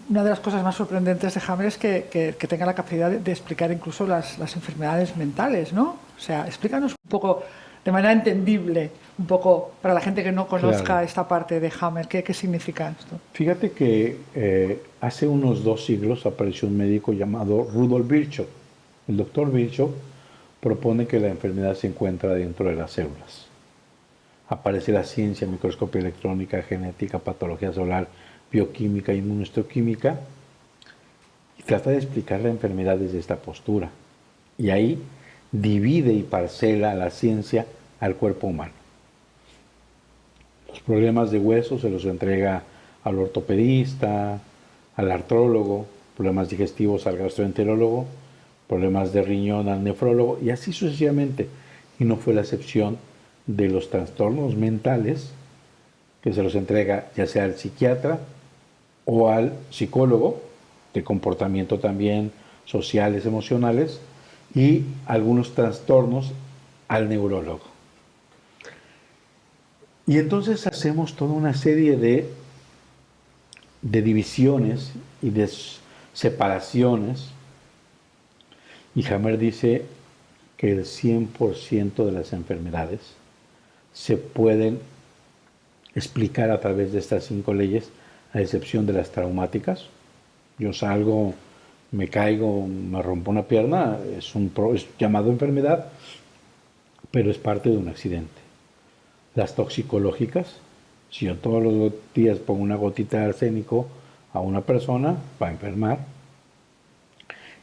Speaker 1: una de las cosas más sorprendentes de Hammer es que tenga la capacidad de explicar incluso las enfermedades mentales, ¿no? O sea, explícanos un poco, de manera entendible, un poco para la gente que no conozca esta parte de Hammer, ¿qué significa esto?
Speaker 3: Fíjate que hace unos 2 siglos apareció un médico llamado Rudolf Virchow. El doctor Virchow propone que la enfermedad se encuentra dentro de las células. Aparece la ciencia, microscopía electrónica, genética, patología celular, bioquímica, inmunohistoquímica, y trata de explicar la enfermedad desde esta postura. Y ahí divide y parcela la ciencia al cuerpo humano. Los problemas de hueso se los entrega al ortopedista, al artrólogo, problemas digestivos al gastroenterólogo, problemas de riñón al nefrólogo, y así sucesivamente. Y no fue la excepción de los trastornos mentales, que se los entrega ya sea al psiquiatra o al psicólogo, de comportamiento también, sociales, emocionales, y algunos trastornos al neurólogo. Y entonces hacemos toda una serie de divisiones y de separaciones, y Hammer dice que el 100% de las enfermedades se pueden explicar a través de estas 5 leyes, a excepción de las traumáticas. Yo salgo, me caigo, me rompo una pierna, es llamado enfermedad, pero es parte de un accidente. Las toxicológicas, si yo todos los días pongo una gotita de arsénico a una persona, va a enfermar.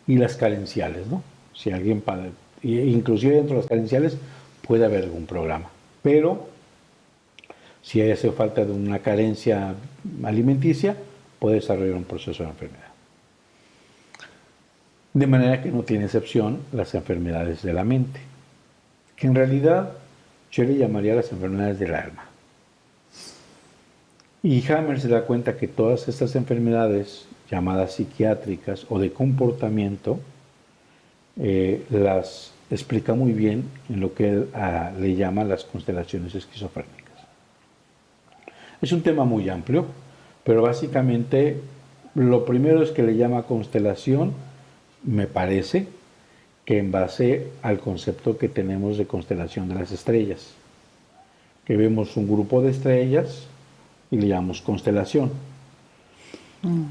Speaker 3: Y las carenciales, ¿no? Si alguien inclusive dentro de las carenciales puede haber algún programa, pero si hace falta de una carencia alimenticia, puede desarrollar un proceso de enfermedad. De manera que no tiene excepción las enfermedades de la mente, que en realidad yo le llamaría las enfermedades del alma. Y Hammer se da cuenta que todas estas enfermedades llamadas psiquiátricas o de comportamiento, las explica muy bien en lo que él le llama las constelaciones esquizofrénicas. Es un tema muy amplio, pero básicamente lo primero es que le llama constelación, me parece, que en base al concepto que tenemos de constelación de las estrellas, que vemos un grupo de estrellas y le llamamos constelación.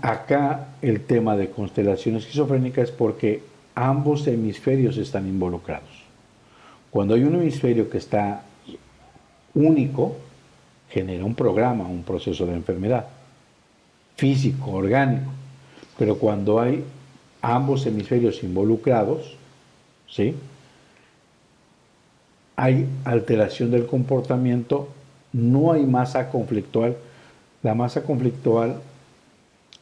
Speaker 3: Acá el tema de constelación esquizofrénica es porque ambos hemisferios están involucrados. Cuando hay un hemisferio que está único, genera un programa, un proceso de enfermedad, físico, orgánico. Pero cuando hay ambos hemisferios involucrados, ¿sí?, hay alteración del comportamiento, no hay masa conflictual. La masa conflictual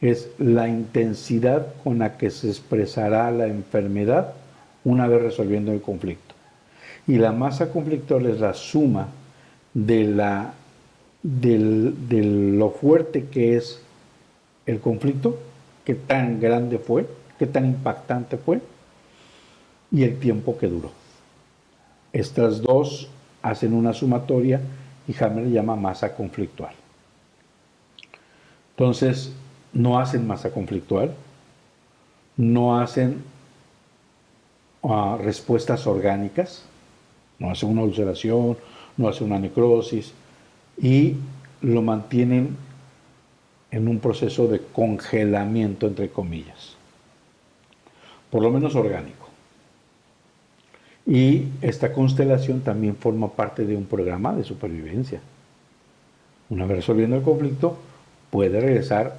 Speaker 3: es la intensidad con la que se expresará la enfermedad una vez resolviendo el conflicto. Y la masa conflictual es la suma de lo fuerte que es el conflicto, qué tan grande fue, qué tan impactante fue, y el tiempo que duró. Estas dos hacen una sumatoria y Hammer le llama masa conflictual. Entonces, no hacen masa conflictual, no hacen respuestas orgánicas, no hacen una ulceración, no hacen una necrosis, y lo mantienen en un proceso de congelamiento, entre comillas, por lo menos orgánico. Y esta constelación también forma parte de un programa de supervivencia. Una vez resolviendo el conflicto, puede regresar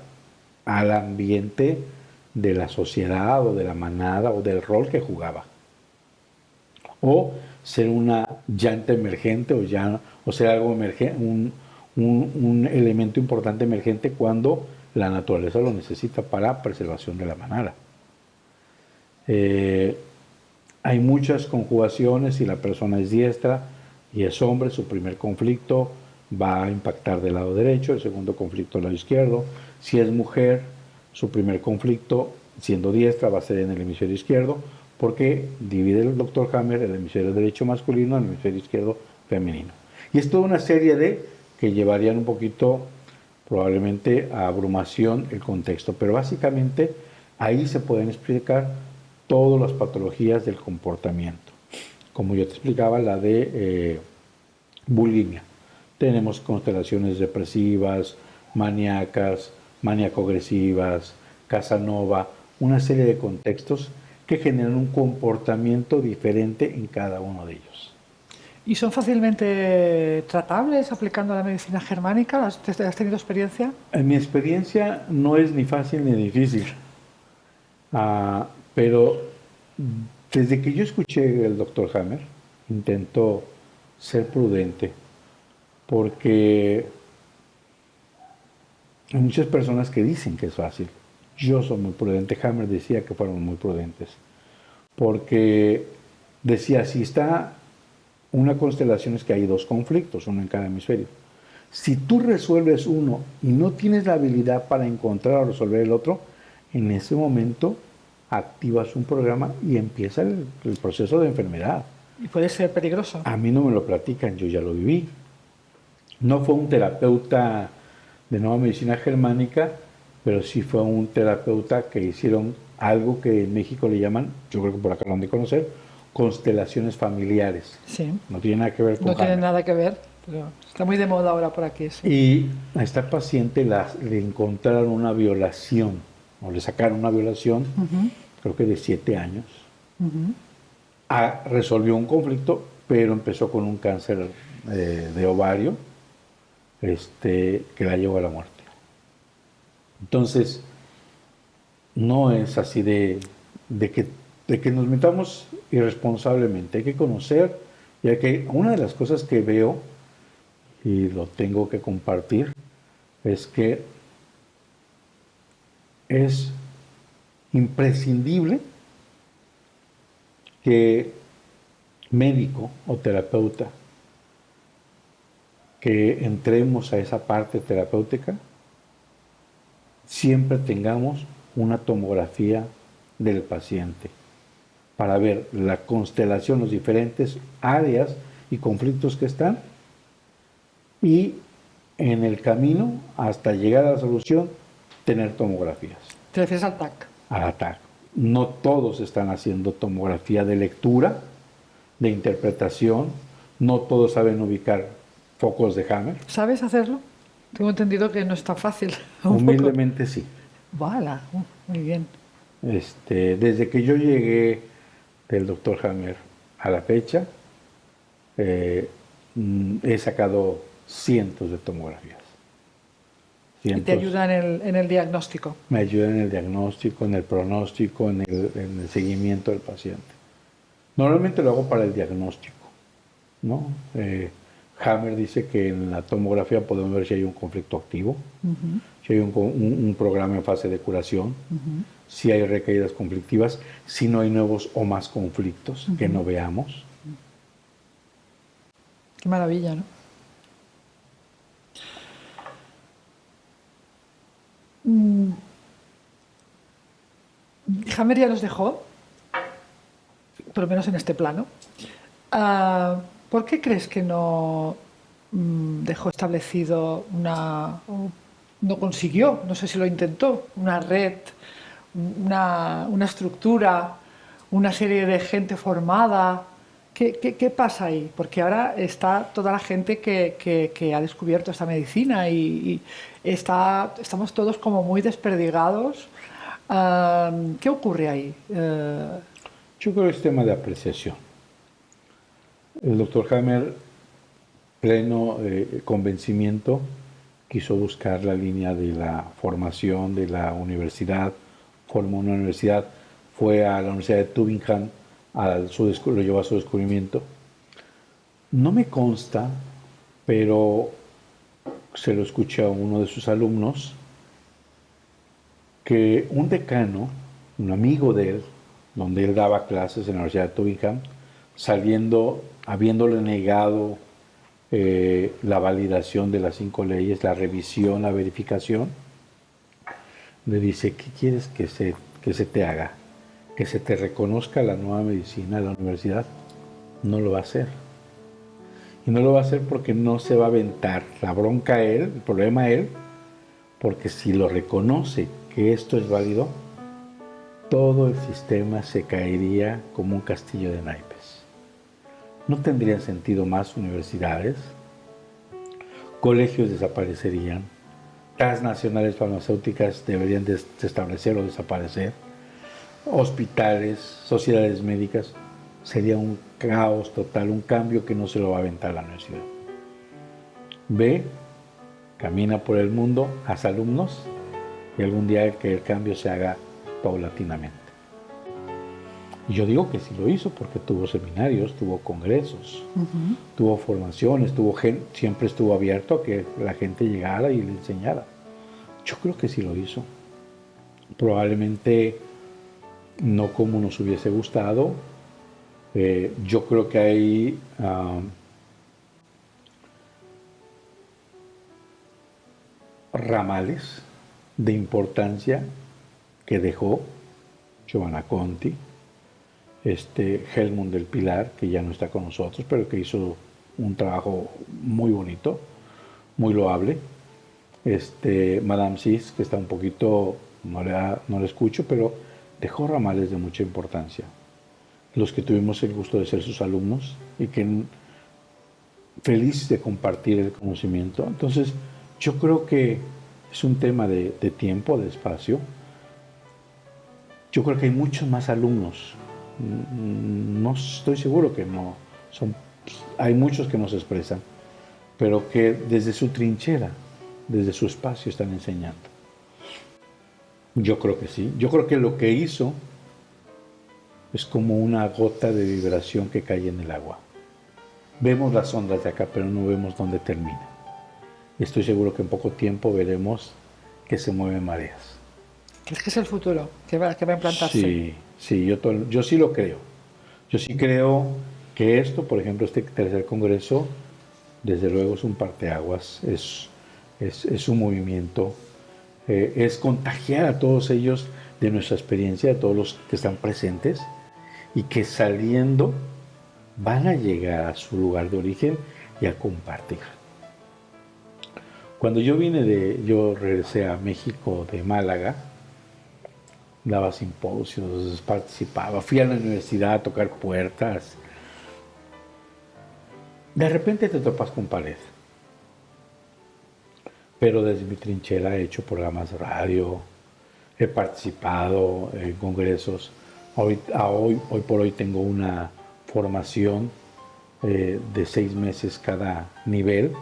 Speaker 3: al ambiente de la sociedad o de la manada o del rol que jugaba. O ser una llanta emergente o ser algo emergente, un elemento importante emergente cuando la naturaleza lo necesita para preservación de la manada. Hay muchas conjugaciones. Si la persona es diestra y es hombre, su primer conflicto va a impactar del lado derecho, el segundo conflicto del lado izquierdo. Si es mujer, su primer conflicto, siendo diestra, va a ser en el hemisferio izquierdo, porque divide el Dr. Hammer el hemisferio derecho masculino, el hemisferio izquierdo femenino. Y es toda una serie que llevarían un poquito, probablemente, a abrumación el contexto, pero básicamente ahí se pueden explicar todas las patologías del comportamiento. Como yo te explicaba, la de bulimia. Tenemos constelaciones depresivas, maníacas, maníaco-agresivas, Casanova, una serie de contextos que generan un comportamiento diferente en cada uno de ellos.
Speaker 1: ¿Y son fácilmente tratables aplicando la medicina germánica? ¿Has tenido experiencia?
Speaker 3: En mi experiencia no es ni fácil ni difícil, pero desde que yo escuché el doctor Hammer, intento ser prudente, porque hay muchas personas que dicen que es fácil. Yo soy muy prudente. Hammer decía que fueron muy prudentes, porque decía, si está una constelación es que hay dos conflictos, uno en cada hemisferio. Si tú resuelves uno y no tienes la habilidad para encontrar o resolver el otro, en ese momento activas un programa y empieza el proceso de enfermedad.
Speaker 1: Y puede ser peligroso.
Speaker 3: A mí no me lo platican, yo ya lo viví. No fue un terapeuta de nueva medicina germánica, pero sí fue un terapeuta que hicieron algo que en México le llaman, yo creo que por acá lo han de conocer, constelaciones familiares.
Speaker 1: Sí.
Speaker 3: No tiene nada que ver con
Speaker 1: No tiene
Speaker 3: Hammer.
Speaker 1: nada que ver, pero está muy de moda ahora por aquí. Sí.
Speaker 3: Y a esta paciente le encontraron una violación, o le sacaron una violación, creo que de 7 años. Resolvió un conflicto, pero empezó con un cáncer de ovario que la llevó a la muerte. Entonces, no es así de que nos metamos irresponsablemente. Hay que conocer, y una de las cosas que veo, y lo tengo que compartir, es que es imprescindible que médico o terapeuta que entremos a esa parte terapéutica, siempre tengamos una tomografía del paciente para ver la constelación, los diferentes áreas y conflictos que están, y en el camino hasta llegar a la solución tener tomografías.
Speaker 1: ¿Te refieres al TAC?
Speaker 3: Al TAC. No todos están haciendo tomografía de lectura, de interpretación, no todos saben ubicar focos de Hammer.
Speaker 1: ¿Sabes hacerlo? Tengo entendido que no es tan fácil.
Speaker 3: Humildemente sí.
Speaker 1: Vale, muy bien.
Speaker 3: Desde que yo llegué del doctor Hammer a la fecha, he sacado cientos de tomografías.
Speaker 1: ¿Y te ayuda en el diagnóstico?
Speaker 3: Me ayuda en el diagnóstico, en el pronóstico, en el seguimiento del paciente. Normalmente lo hago para el diagnóstico, ¿no? Hammer dice que en la tomografía podemos ver si hay un conflicto activo, si hay un programa en fase de curación, si hay recaídas conflictivas, si no hay nuevos o más conflictos que no veamos.
Speaker 1: Qué maravilla, ¿no? Hammer ya nos dejó, por lo menos en este plano. ¿Por qué crees que no dejó establecido no consiguió, no sé si lo intentó, una red, una estructura, una serie de gente formada? ¿Qué pasa ahí? Porque ahora está toda la gente que ha descubierto esta medicina y estamos todos como muy desperdigados. ¿Qué ocurre ahí?
Speaker 3: Yo creo que es tema de apreciación. El doctor Hammer, pleno convencimiento, quiso buscar la línea de la formación de la universidad, formó una universidad, fue a la Universidad de Tübingen, lo llevó a su descubrimiento. No me consta, pero se lo escuché a uno de sus alumnos, que un decano, un amigo de él, donde él daba clases en la Universidad de Tübingen, habiéndole negado la validación de las 5 leyes, la revisión, la verificación, le dice, ¿qué quieres que se te haga? ¿Que se te reconozca la nueva medicina de la universidad? No lo va a hacer. Y no lo va a hacer porque no se va a aventar la bronca a él, el problema a él, porque si lo reconoce que esto es válido, todo el sistema se caería como un castillo de naipes. No tendrían sentido más universidades, colegios desaparecerían, transnacionales farmacéuticas deberían establecer o desaparecer, hospitales, sociedades médicas, sería un caos total, un cambio que no se lo va a aventar la universidad. Ve, camina por el mundo, haz alumnos y algún día que el cambio se haga paulatinamente. Y yo digo que sí lo hizo porque tuvo seminarios, tuvo congresos, tuvo formaciones, siempre estuvo abierto a que la gente llegara y le enseñara. Yo creo que sí lo hizo. Probablemente no como nos hubiese gustado. Yo creo que hay ramales de importancia que dejó Giovanna Conti, Helmut del Pilar, que ya no está con nosotros, pero que hizo un trabajo muy bonito, muy loable. Madame Cis, que está un poquito, no le escucho, pero dejó ramales de mucha importancia. Los que tuvimos el gusto de ser sus alumnos y que felices de compartir el conocimiento. Entonces, yo creo que es un tema de tiempo, de espacio. Yo creo que hay muchos más alumnos. No estoy seguro que no son. Hay muchos que no se expresan, pero que desde su trinchera, desde su espacio están enseñando. Yo creo que sí. Yo creo que lo que hizo es como una gota de vibración que cae en el agua. Vemos las ondas de acá, pero no vemos dónde termina. Y estoy seguro que en poco tiempo veremos que se mueven mareas.
Speaker 1: ¿Crees que es el futuro que va a implantarse?
Speaker 3: Sí, yo sí lo creo. Yo sí creo que esto, por ejemplo, este tercer congreso, desde luego es un parteaguas, es un movimiento, es contagiar a todos ellos de nuestra experiencia, de todos los que están presentes, y que saliendo van a llegar a su lugar de origen y a compartir. Cuando yo regresé a México de Málaga, daba simposios, participaba, fui a la universidad a tocar puertas. De repente te topas con pared. Pero desde mi trinchera he hecho programas de radio, he participado en congresos. Hoy por hoy tengo una formación de 6 meses cada nivel,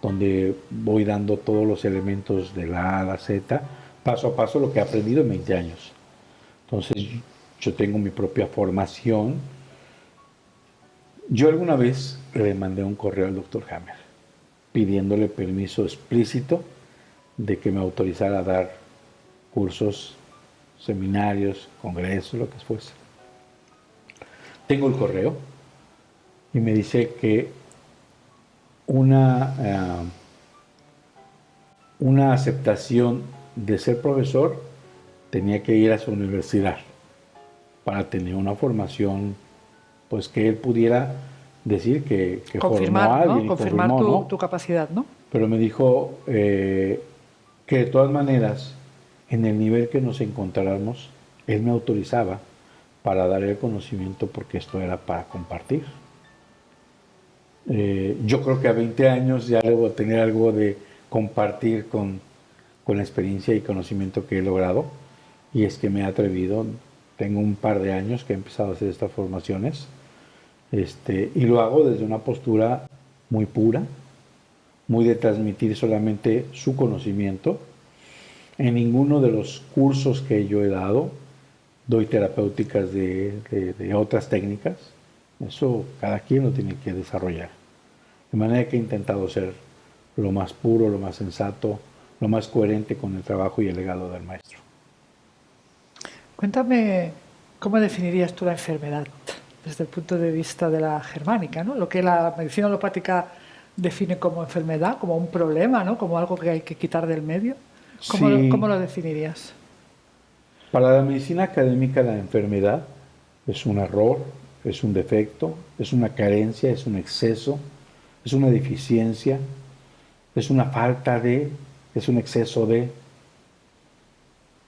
Speaker 3: donde voy dando todos los elementos de la A a la Z, paso a paso lo que he aprendido en 20 años. Entonces yo tengo mi propia formación. Yo alguna vez le mandé un correo al Dr. Hammer pidiéndole permiso explícito de que me autorizara a dar cursos, seminarios, congresos, lo que fuese. Tengo el correo y me dice que una aceptación de ser profesor tenía que ir a su universidad para tener una formación, pues que él pudiera decir que
Speaker 1: confirmar,
Speaker 3: formó a alguien,
Speaker 1: ¿no? Confirmar
Speaker 3: confirmó,
Speaker 1: tu capacidad, ¿no?
Speaker 3: Pero me dijo que de todas maneras, en el nivel que nos encontráramos, él me autorizaba para dar el conocimiento, porque esto era para compartir. Yo creo que a 20 años ya debo tener algo de compartir con la experiencia y conocimiento que he logrado, y es que me he atrevido. Tengo un par de años que he empezado a hacer estas formaciones, y lo hago desde una postura muy pura, muy de transmitir solamente su conocimiento. En ninguno de los cursos que yo he dado doy terapéuticas de otras técnicas. Eso cada quien lo tiene que desarrollar. De manera que he intentado ser lo más puro, lo más sensato, lo más coherente con el trabajo y el legado del maestro.
Speaker 1: Cuéntame, ¿cómo definirías tú la enfermedad desde el punto de vista de la germánica, ¿no? Lo que la medicina alopática define como enfermedad, como un problema, ¿no? Como algo que hay que quitar del medio. ¿Cómo lo definirías?
Speaker 3: Para la medicina académica, la enfermedad es un error, es un defecto, es una carencia, es un exceso, es una deficiencia, es una falta de, es un exceso de,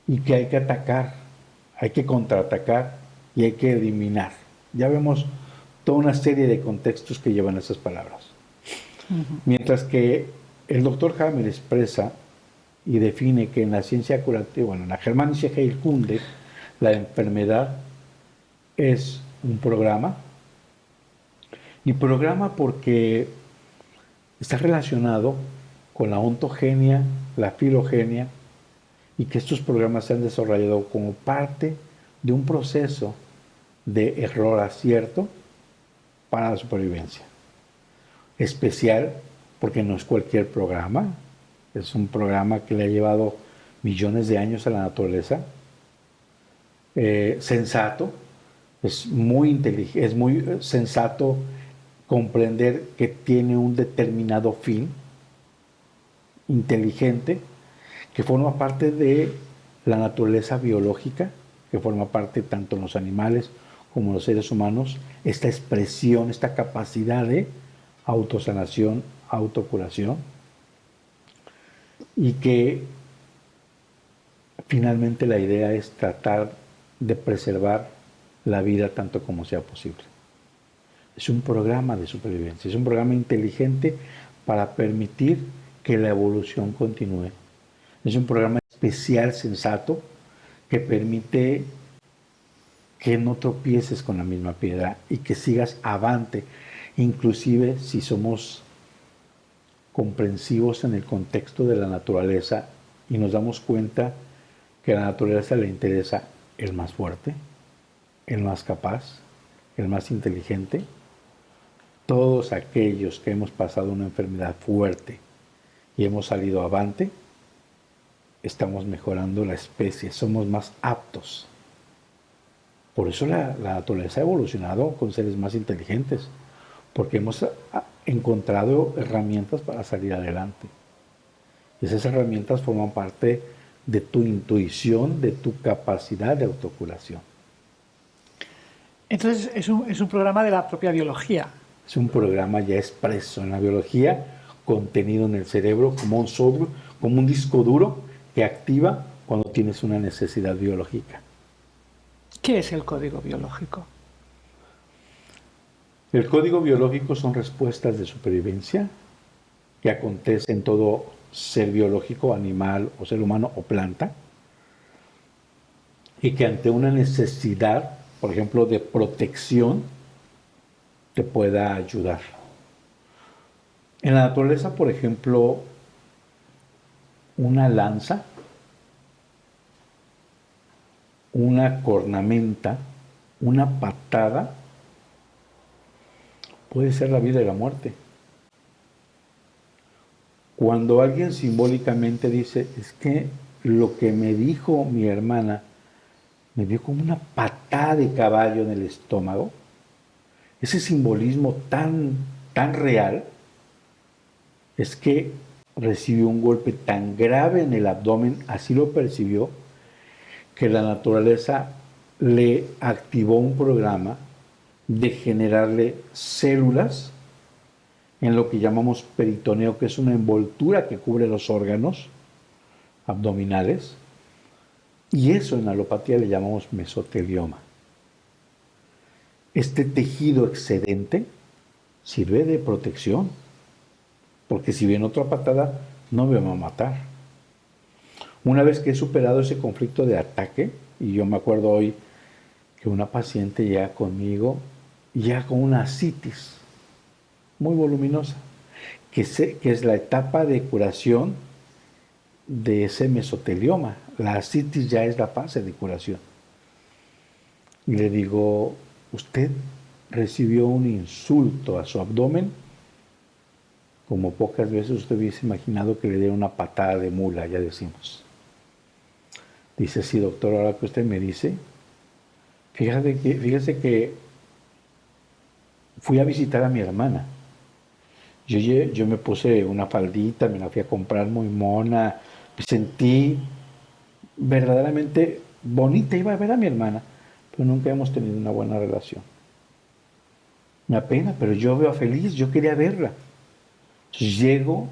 Speaker 3: y que hay que atacar, hay que contraatacar y hay que eliminar. Ya vemos toda una serie de contextos que llevan esas palabras. Mientras que el doctor Hammer expresa y define que en la ciencia curativa, bueno, en la Germanische Heilkunde, La enfermedad es un programa, y programa porque está relacionado con la ontogenia, la filogenia, y que estos programas se han desarrollado como parte de un proceso de error-acierto para la supervivencia. Especial porque no es cualquier programa, es un programa que le ha llevado millones de años a la naturaleza, sensato, es muy inteligente, es muy sensato comprender que tiene un determinado fin, inteligente, que forma parte de la naturaleza biológica, que forma parte tanto en los animales como en los seres humanos, esta expresión, esta capacidad de autosanación, autocuración, y que finalmente la idea es tratar de preservar la vida tanto como sea posible. Es un programa de supervivencia, es un programa inteligente para permitir que la evolución continúe. Es un programa especial, sensato, que permite que no tropieces con la misma piedra y que sigas avante, inclusive si somos comprensivos en el contexto de la naturaleza y nos damos cuenta que a la naturaleza le interesa el más fuerte, el más capaz, el más inteligente. Todos aquellos que hemos pasado una enfermedad fuerte y hemos salido avante, estamos mejorando la especie, somos más aptos. Por eso la naturaleza ha evolucionado con seres más inteligentes, porque hemos encontrado herramientas para salir adelante. Y esas herramientas forman parte de tu intuición, de tu capacidad de autocuración.
Speaker 1: Entonces es un programa de la propia biología.
Speaker 3: Es un programa ya expreso en la biología, contenido en el cerebro como un software, como un disco duro que activa cuando tienes una necesidad biológica.
Speaker 1: ¿Qué es el código biológico?
Speaker 3: El código biológico son respuestas de supervivencia que acontecen en todo ser biológico, animal o ser humano o planta, y que ante una necesidad, por ejemplo, de protección, te pueda ayudar. En la naturaleza, por ejemplo, una lanza, una cornamenta, una patada, puede ser la vida y la muerte. Cuando alguien simbólicamente dice, es que lo que me dijo mi hermana me dio como una patada de caballo en el estómago, ese simbolismo tan real es que recibió un golpe tan grave en el abdomen, así lo percibió, que la naturaleza le activó un programa de generarle células en lo que llamamos peritoneo, que es una envoltura que cubre los órganos abdominales, y eso en alopatía le llamamos mesotelioma. Este tejido excedente sirve de protección, porque si viene otra patada, no me va a matar. Una vez que he superado ese conflicto de ataque, y yo me acuerdo hoy que una paciente llega conmigo, ya con una ascitis muy voluminosa, que es la etapa de curación de ese mesotelioma. La ascitis ya es la fase de curación. Y le digo, usted recibió un insulto a su abdomen, como pocas veces usted hubiese imaginado que le diera una patada de mula, ya decimos. Dice, sí, doctor, ahora que usted me dice, fíjese que fui a visitar a mi hermana. Yo me puse una faldita, me la fui a comprar muy mona, me sentí verdaderamente bonita, iba a ver a mi hermana, pero nunca hemos tenido una buena relación. Me apena, pero yo veo feliz, yo quería verla. Entonces llego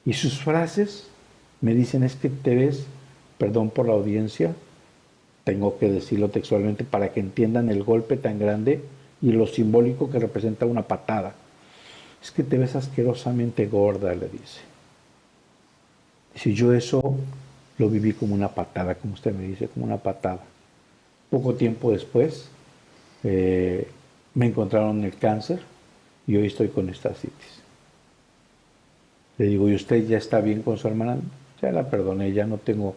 Speaker 3: y sus frases me dicen, es que te ves, perdón por la audiencia, tengo que decirlo textualmente para que entiendan el golpe tan grande y lo simbólico que representa una patada. Es que te ves asquerosamente gorda, le dice. Dice, yo eso lo viví como una patada, como usted me dice, como una patada. Poco tiempo después me encontraron el cáncer y hoy estoy con esta ascitis. Le digo, ¿y usted ya está bien con su hermana? Ya la perdoné, ya no tengo...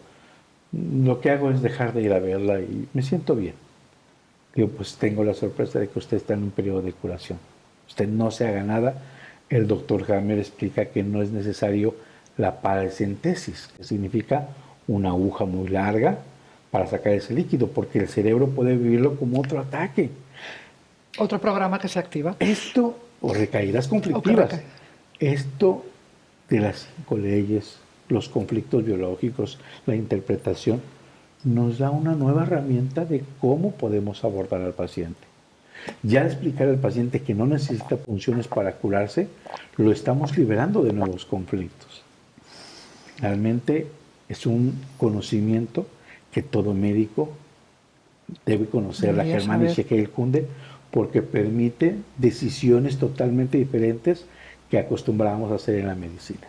Speaker 3: Lo que hago es dejar de ir a verla y me siento bien. Digo, pues tengo la sorpresa de que usted está en un periodo de curación. Usted no se haga nada. El doctor Hammer explica que no es necesario la paracentesis, que significa una aguja muy larga para sacar ese líquido, porque el cerebro puede vivirlo como otro ataque.
Speaker 1: Otro programa que se activa.
Speaker 3: Esto, o recaídas conflictivas. Esto de las 5 leyes, los conflictos biológicos, la interpretación, nos da una nueva herramienta de cómo podemos abordar al paciente. Ya al explicar al paciente que no necesita punciones para curarse, lo estamos liberando de nuevos conflictos. Realmente es un conocimiento que todo médico debe conocer, la Germania Shekel Kunde, porque permite decisiones totalmente diferentes que acostumbrábamos a hacer en la medicina.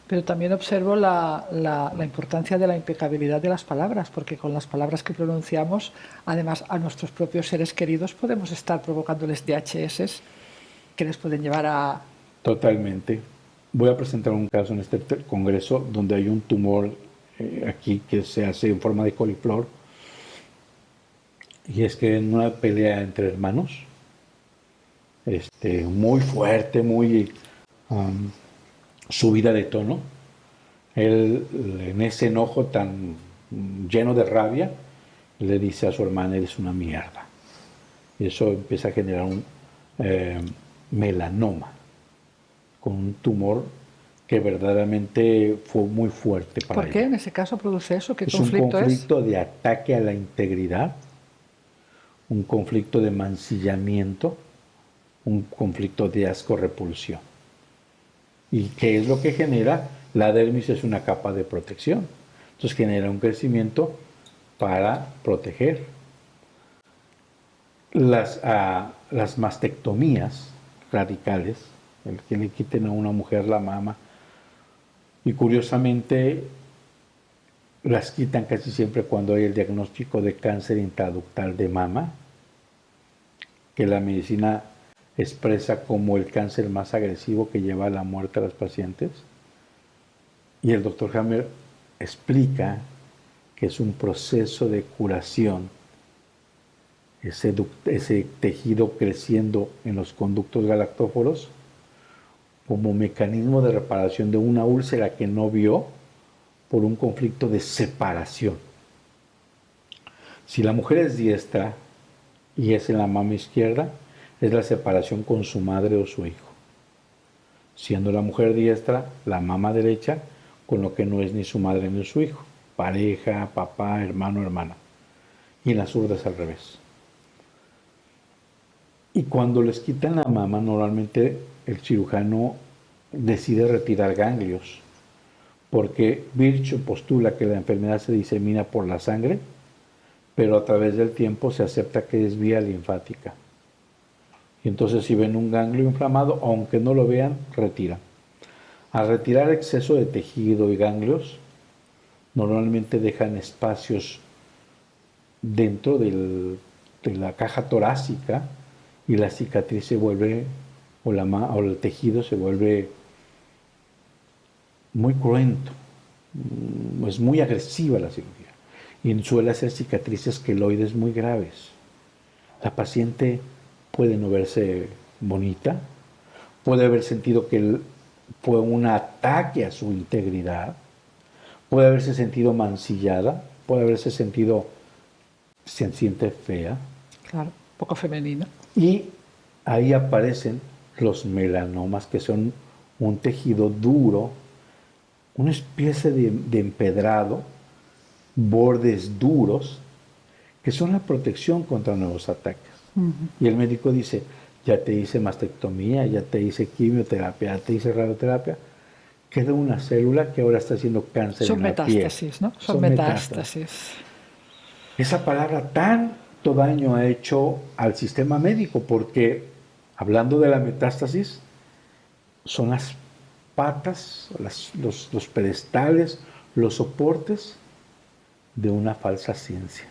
Speaker 1: Pero también observo la importancia de la impecabilidad de las palabras, porque con las palabras que pronunciamos, además a nuestros propios seres queridos podemos estar provocándoles DHS que les pueden llevar a...
Speaker 3: Totalmente. Voy a presentar un caso en este congreso donde hay un tumor aquí que se hace en forma de coliflor. Y es que en una pelea entre hermanos, muy fuerte, muy subida de tono, él en ese enojo tan lleno de rabia le dice a su hermana, eres una mierda. Y eso empieza a generar un melanoma, con un tumor que verdaderamente fue muy fuerte para ella.
Speaker 1: ¿Por qué en ese caso produce eso? ¿Qué
Speaker 3: Es
Speaker 1: conflicto
Speaker 3: un conflicto de ataque a la integridad, un conflicto de mancillamiento, un conflicto de asco-repulsión. ¿Y qué es lo que genera? La dermis es una capa de protección. Entonces genera un crecimiento para proteger. Las mastectomías radicales, el que le quiten a una mujer la mama, y curiosamente las quitan casi siempre cuando hay el diagnóstico de cáncer intraductal de mama, que la medicina expresa como el cáncer más agresivo que lleva a la muerte a los pacientes. Y el doctor Hammer explica que es un proceso de curación, ese tejido creciendo en los conductos galactóforos como mecanismo de reparación de una úlcera que no vio por un conflicto de separación. Si la mujer es diestra y es en la mama izquierda, es la separación con su madre o su hijo. Siendo la mujer diestra, la mama derecha, con lo que no es ni su madre ni su hijo. Pareja, papá, hermano, hermana. Y en la zurda es al revés. Y cuando les quitan la mama, normalmente el cirujano decide retirar ganglios, porque Virchow postula que la enfermedad se disemina por la sangre, pero a través del tiempo se acepta que es vía linfática. Y entonces si ven un ganglio inflamado, aunque no lo vean, retiran. Al retirar exceso de tejido y ganglios, normalmente dejan espacios dentro de la caja torácica y la cicatriz se vuelve, o el tejido se vuelve muy cruento. Es muy agresiva la cirugía y suele hacer cicatrices queloides muy graves. La paciente puede no verse bonita, puede haber sentido que fue un ataque a su integridad, puede haberse sentido mancillada, puede haberse sentido, se siente fea.
Speaker 1: Claro, poco femenina.
Speaker 3: Y ahí aparecen los melanomas, que son un tejido duro, una especie de empedrado, bordes duros, que son la protección contra nuevos ataques. Y el médico dice, ya te hice mastectomía, ya te hice quimioterapia, ya te hice radioterapia, queda una célula que ahora está haciendo cáncer en la piel.
Speaker 1: Son metástasis, ¿no? Son metástasis.
Speaker 3: Esa palabra tanto daño ha hecho al sistema médico, porque hablando de la metástasis, son las patas, los pedestales, los soportes de una falsa ciencia.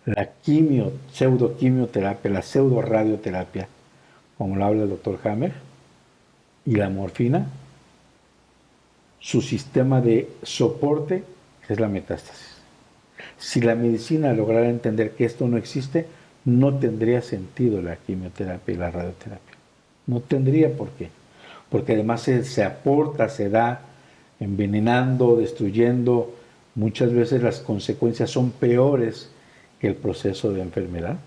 Speaker 3: la pseudoquimioterapia, la pseudoradioterapia, como lo habla el doctor Hammer, y la morfina, su sistema de soporte es la metástasis. Si la medicina lograra entender que esto no existe, no tendría sentido la quimioterapia y la radioterapia. No tendría por qué. Porque además se aporta, se da envenenando, destruyendo. Muchas veces las consecuencias son peores que el proceso de enfermedad.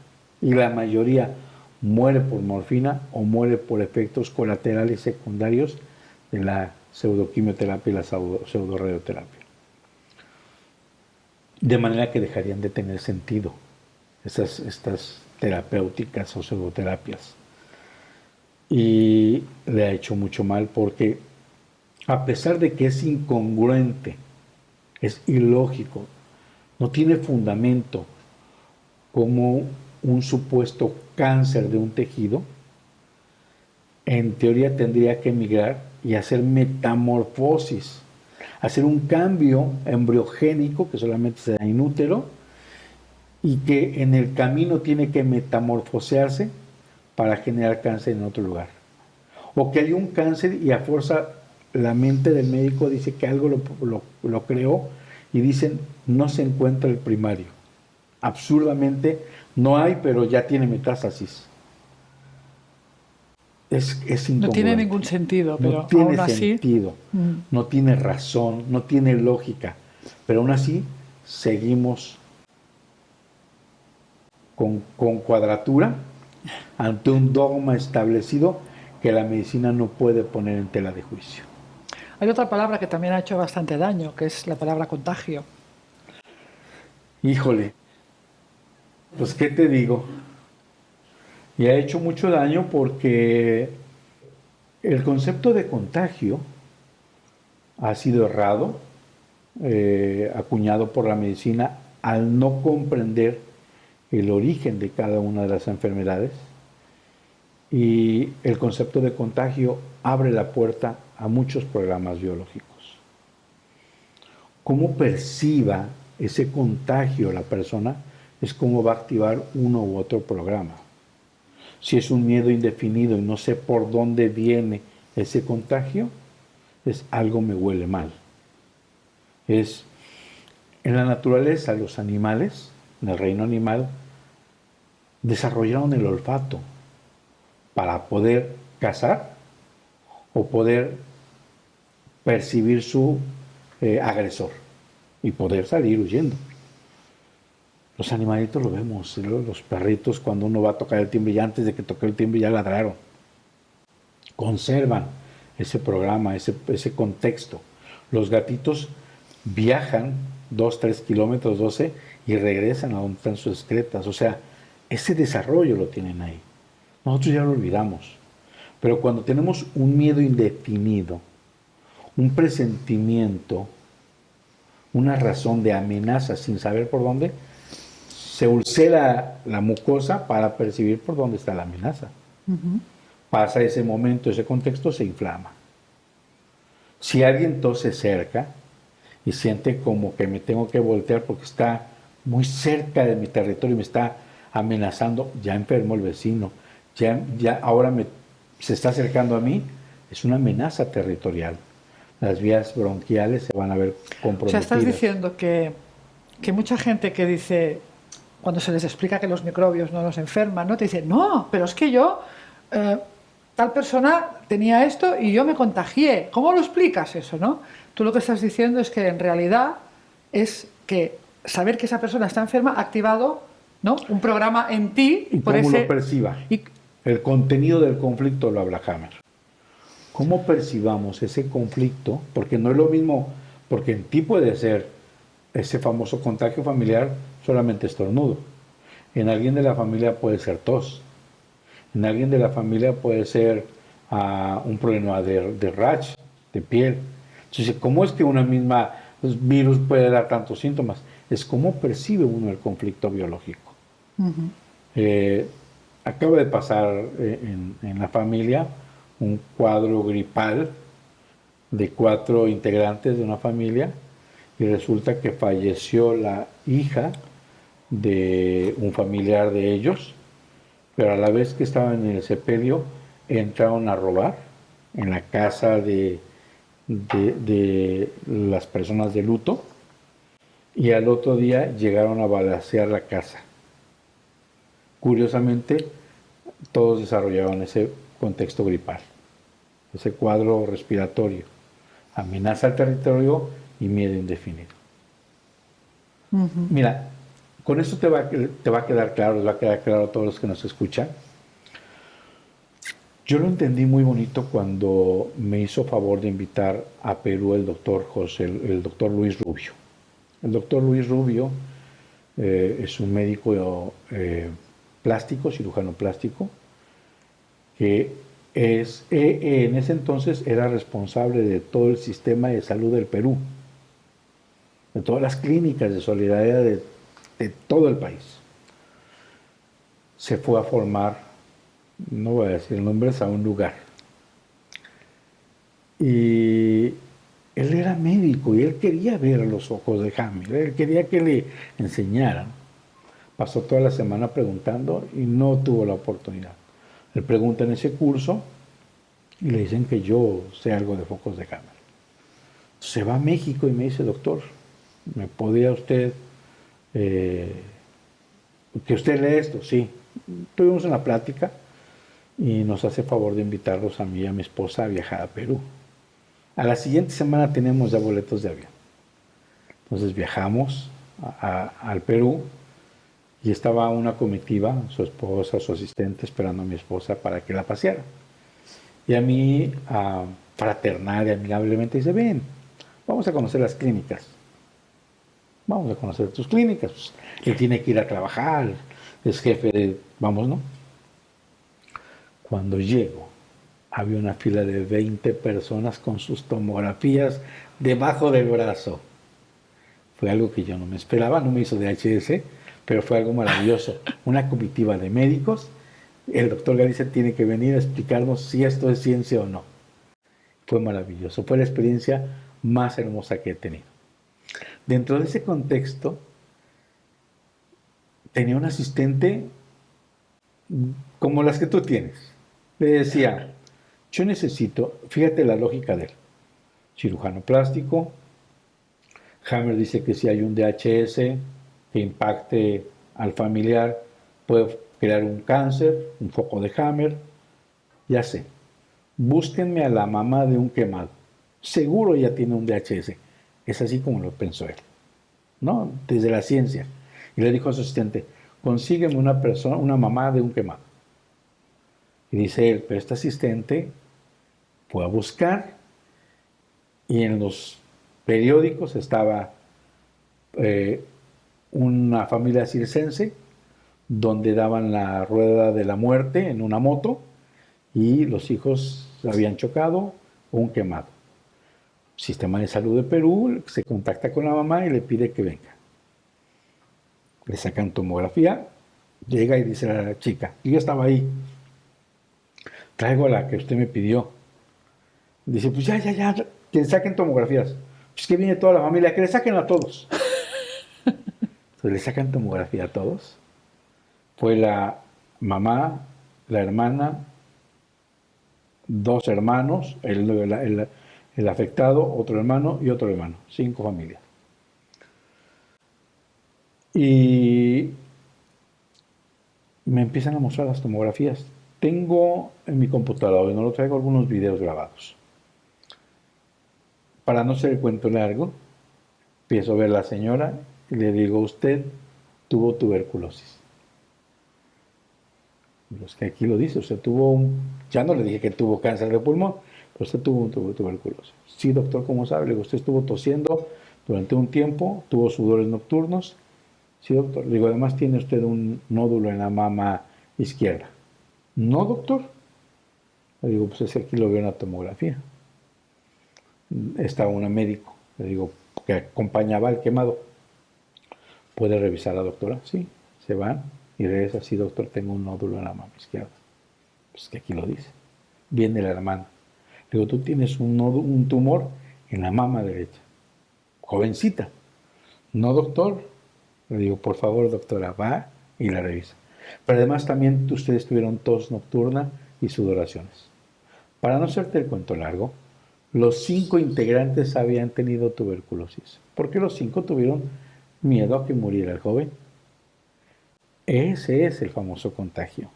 Speaker 3: Y la mayoría muere por morfina o muere por efectos colaterales secundarios de la pseudoquimioterapia y la pseudoradioterapia. De manera que dejarían de tener sentido estas terapéuticas o pseudoterapias. Y le ha hecho mucho mal porque, a pesar de que es incongruente, es ilógico, no tiene fundamento como un supuesto cáncer de un tejido, en teoría tendría que migrar y hacer metamorfosis, hacer un cambio embriogénico que solamente se da in útero y que en el camino tiene que metamorfosearse para generar cáncer en otro lugar. O que hay un cáncer y a fuerza la mente del médico dice que algo lo creó y dicen no se encuentra el primario. Absurdamente no hay, pero ya tiene metástasis. Es incongruente.
Speaker 1: No tiene ningún sentido, pero
Speaker 3: no tiene
Speaker 1: aún así...
Speaker 3: sentido, no tiene razón, no tiene lógica, pero aún así seguimos con cuadratura ante un dogma establecido que la medicina no puede poner en tela de juicio.
Speaker 1: Hay otra palabra que también ha hecho bastante daño, que es la palabra contagio.
Speaker 3: Híjole, pues ¿qué te digo? Y ha hecho mucho daño porque el concepto de contagio ha sido errado, acuñado por la medicina al no comprender el origen de cada una de las enfermedades. Y el concepto de contagio abre la puerta a muchos programas biológicos. Cómo perciba ese contagio la persona es cómo va a activar uno u otro programa. Si es un miedo indefinido y no sé por dónde viene ese contagio, es algo me huele mal. Es en la naturaleza, los animales, en el reino animal, desarrollaron el olfato para poder cazar o poder percibir su agresor y poder salir huyendo. Los animalitos lo vemos, los perritos cuando uno va a tocar el timbre, ya antes de que toque el timbre ya ladraron. Conservan ese programa, ese contexto. Los gatitos viajan 2-3 kilómetros, 12, y regresan a donde están sus excretas. O sea, ese desarrollo lo tienen ahí. Nosotros ya lo olvidamos. Pero cuando tenemos un miedo indefinido, un presentimiento, una razón de amenaza sin saber por dónde, se ulcera la mucosa para percibir por dónde está la amenaza. Pasa ese momento, ese contexto, se inflama. Si alguien tose cerca y siente como que me tengo que voltear porque está muy cerca de mi territorio y me está amenazando, ya enfermó el vecino, ya ahora se está acercando a mí, es una amenaza territorial. Las vías bronquiales se van a ver comprometidas.
Speaker 1: O sea, estás diciendo que mucha gente que dice, cuando se les explica que los microbios no los enferman, ¿no? Te dicen, no, pero es que yo, tal persona tenía esto y yo me contagié. ¿Cómo lo explicas eso, no? Tú lo que estás diciendo es que en realidad es que saber que esa persona está enferma ha activado, ¿no?, un programa en ti.
Speaker 3: Y
Speaker 1: por
Speaker 3: cómo
Speaker 1: ese...
Speaker 3: lo perciba. El contenido del conflicto lo habla Hammer. ¿Cómo percibamos ese conflicto? Porque no es lo mismo, porque en ti puede ser ese famoso contagio familiar solamente estornudo. En alguien de la familia puede ser tos. En alguien de la familia puede ser un problema de rash, de piel. Entonces, ¿cómo es que una misma virus puede dar tantos síntomas? Es cómo percibe uno el conflicto biológico. Acaba de pasar en la familia un cuadro gripal de 4 integrantes de una familia y resulta que falleció la hija de un familiar de ellos, pero a la vez que estaban en el sepelio, entraron a robar en la casa de las personas de luto, y al otro día llegaron a balacear la casa. Curiosamente, todos desarrollaban ese contexto gripal, ese cuadro respiratorio, amenaza al territorio y miedo indefinido. Mira, con esto te va a quedar claro, les va a quedar claro a todos los que nos escuchan. Yo lo entendí muy bonito cuando me hizo favor de invitar a Perú el doctor Luis Rubio. El doctor Luis Rubio es un médico plástico, cirujano plástico, que en ese entonces era responsable de todo el sistema de salud del Perú, de todas las clínicas de solidaridad de todo el país. Se fue a formar, no voy a decir nombres, a un lugar. Y él era médico y él quería ver a los ojos de Hammer, él quería que le enseñaran. Pasó toda la semana preguntando y no tuvo la oportunidad. Le preguntan en ese curso y le dicen que yo sé algo de focos de Hammer. Se va a México y me dice, doctor, ¿me podría usted, que usted lee esto? Sí. Tuvimos una plática y nos hace favor de invitarlos a mí y a mi esposa a viajar a Perú. A la siguiente semana tenemos ya boletos de avión. Entonces viajamos al Perú y estaba una comitiva, su esposa, su asistente, esperando a mi esposa para que la paseara. Y a mí, fraternal y amigablemente, dice, ven, vamos a conocer las clínicas. Vamos a conocer tus clínicas. Pues, él tiene que ir a trabajar, es jefe de... Vamos, ¿no? Cuando llego, había una fila de 20 personas con sus tomografías debajo del brazo. Fue algo que yo no me esperaba, no me hizo DHS, pero fue algo maravilloso. Una comitiva de médicos. El doctor Galicia tiene que venir a explicarnos si esto es ciencia o no. Fue maravilloso. Fue la experiencia más hermosa que he tenido. Dentro de ese contexto, tenía un asistente como las que tú tienes. Le decía, yo necesito, fíjate la lógica de él, cirujano plástico. Hammer dice que si hay un DHS que impacte al familiar, puede crear un cáncer, un foco de Hammer. Ya sé, búsquenme a la mamá de un quemado. Seguro ya tiene un DHS. Es así como lo pensó él, ¿no? Desde la ciencia. Y le dijo a su asistente, consígueme una persona, una mamá de un quemado. Y dice él, pero este asistente fue a buscar y en los periódicos estaba una familia circense donde daban la rueda de la muerte en una moto y los hijos habían chocado o un quemado. Sistema de Salud de Perú se contacta con la mamá y le pide que venga. Le sacan tomografía, llega y dice a la chica, y yo estaba ahí, traigo a la que usted me pidió. Dice, pues ya, que le saquen tomografías. Pues que viene toda la familia, que le saquen a todos. Entonces le sacan tomografía a todos. Fue la mamá, la hermana, 2 hermanos, el afectado, otro hermano y otro hermano. 5 familias. Y me empiezan a mostrar las tomografías. Tengo en mi computadora, no lo traigo, algunos videos grabados. Para no ser el cuento largo, empiezo a ver a la señora y le digo, usted tuvo tuberculosis. Pues que aquí lo dice, usted tuvo ya no le dije que tuvo cáncer de pulmón, pero usted tuvo tuberculosis. Sí, doctor, ¿cómo sabe? Le digo, usted estuvo tosiendo durante un tiempo, tuvo sudores nocturnos. Sí, doctor. Le digo, además tiene usted un nódulo en la mama izquierda. No, doctor. Le digo, pues es que aquí lo veo en la tomografía. Estaba un médico, le digo, que acompañaba al quemado. ¿Puede revisar a la doctora? Sí. Se van y regresa, sí, doctor, tengo un nódulo en la mama izquierda. Pues que aquí lo dice. Viene la hermana. Le digo, tú tienes un tumor en la mama derecha. Jovencita. No, doctor. Le digo, por favor, doctora, va y la revisa. Pero además también ustedes tuvieron tos nocturna y sudoraciones. Para no hacerte el cuento largo, los 5 integrantes habían tenido tuberculosis. ¿Por qué los 5 tuvieron miedo a que muriera el joven? Ese es el famoso contagio.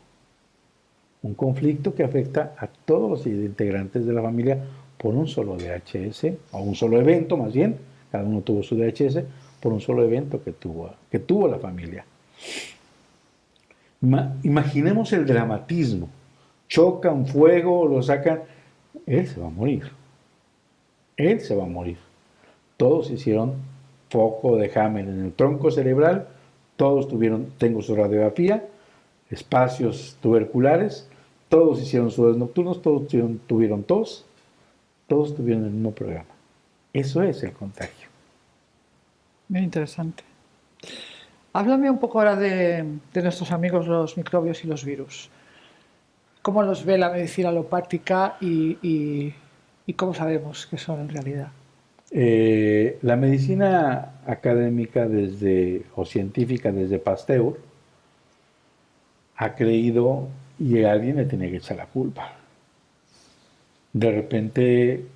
Speaker 3: Un conflicto que afecta a todos los integrantes de la familia por un solo DHS, o un solo evento más bien, cada uno tuvo su DHS, por un solo evento que tuvo la familia. Imaginemos el dramatismo. Chocan fuego, lo sacan. Él se va a morir. Él se va a morir. Todos hicieron foco de Hammer en el tronco cerebral, todos tengo su radiografía, espacios tuberculares, todos hicieron sudores nocturnos, todos tuvieron tos, todos tuvieron el mismo programa. Eso es el contagio.
Speaker 1: Muy interesante. Háblame un poco ahora de nuestros amigos los microbios y los virus. ¿Cómo los ve la medicina alopática y cómo sabemos qué son en realidad?
Speaker 3: La medicina académica o científica desde Pasteur ha creído y alguien le tiene que echar la culpa. De repente,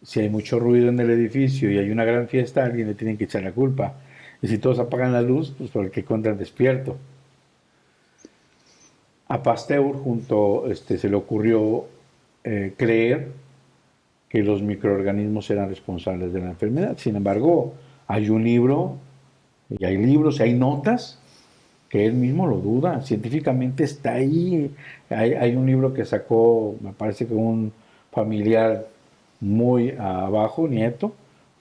Speaker 3: si hay mucho ruido en el edificio y hay una gran fiesta, alguien le tiene que echar la culpa. Y si todos apagan la luz, pues por el que encuentran despierto. A Pasteur se le ocurrió creer que los microorganismos eran responsables de la enfermedad. Sin embargo, hay un libro, y hay libros, y hay notas que él mismo lo duda. Científicamente está ahí. Hay un libro que sacó, me parece que un familiar muy abajo, nieto,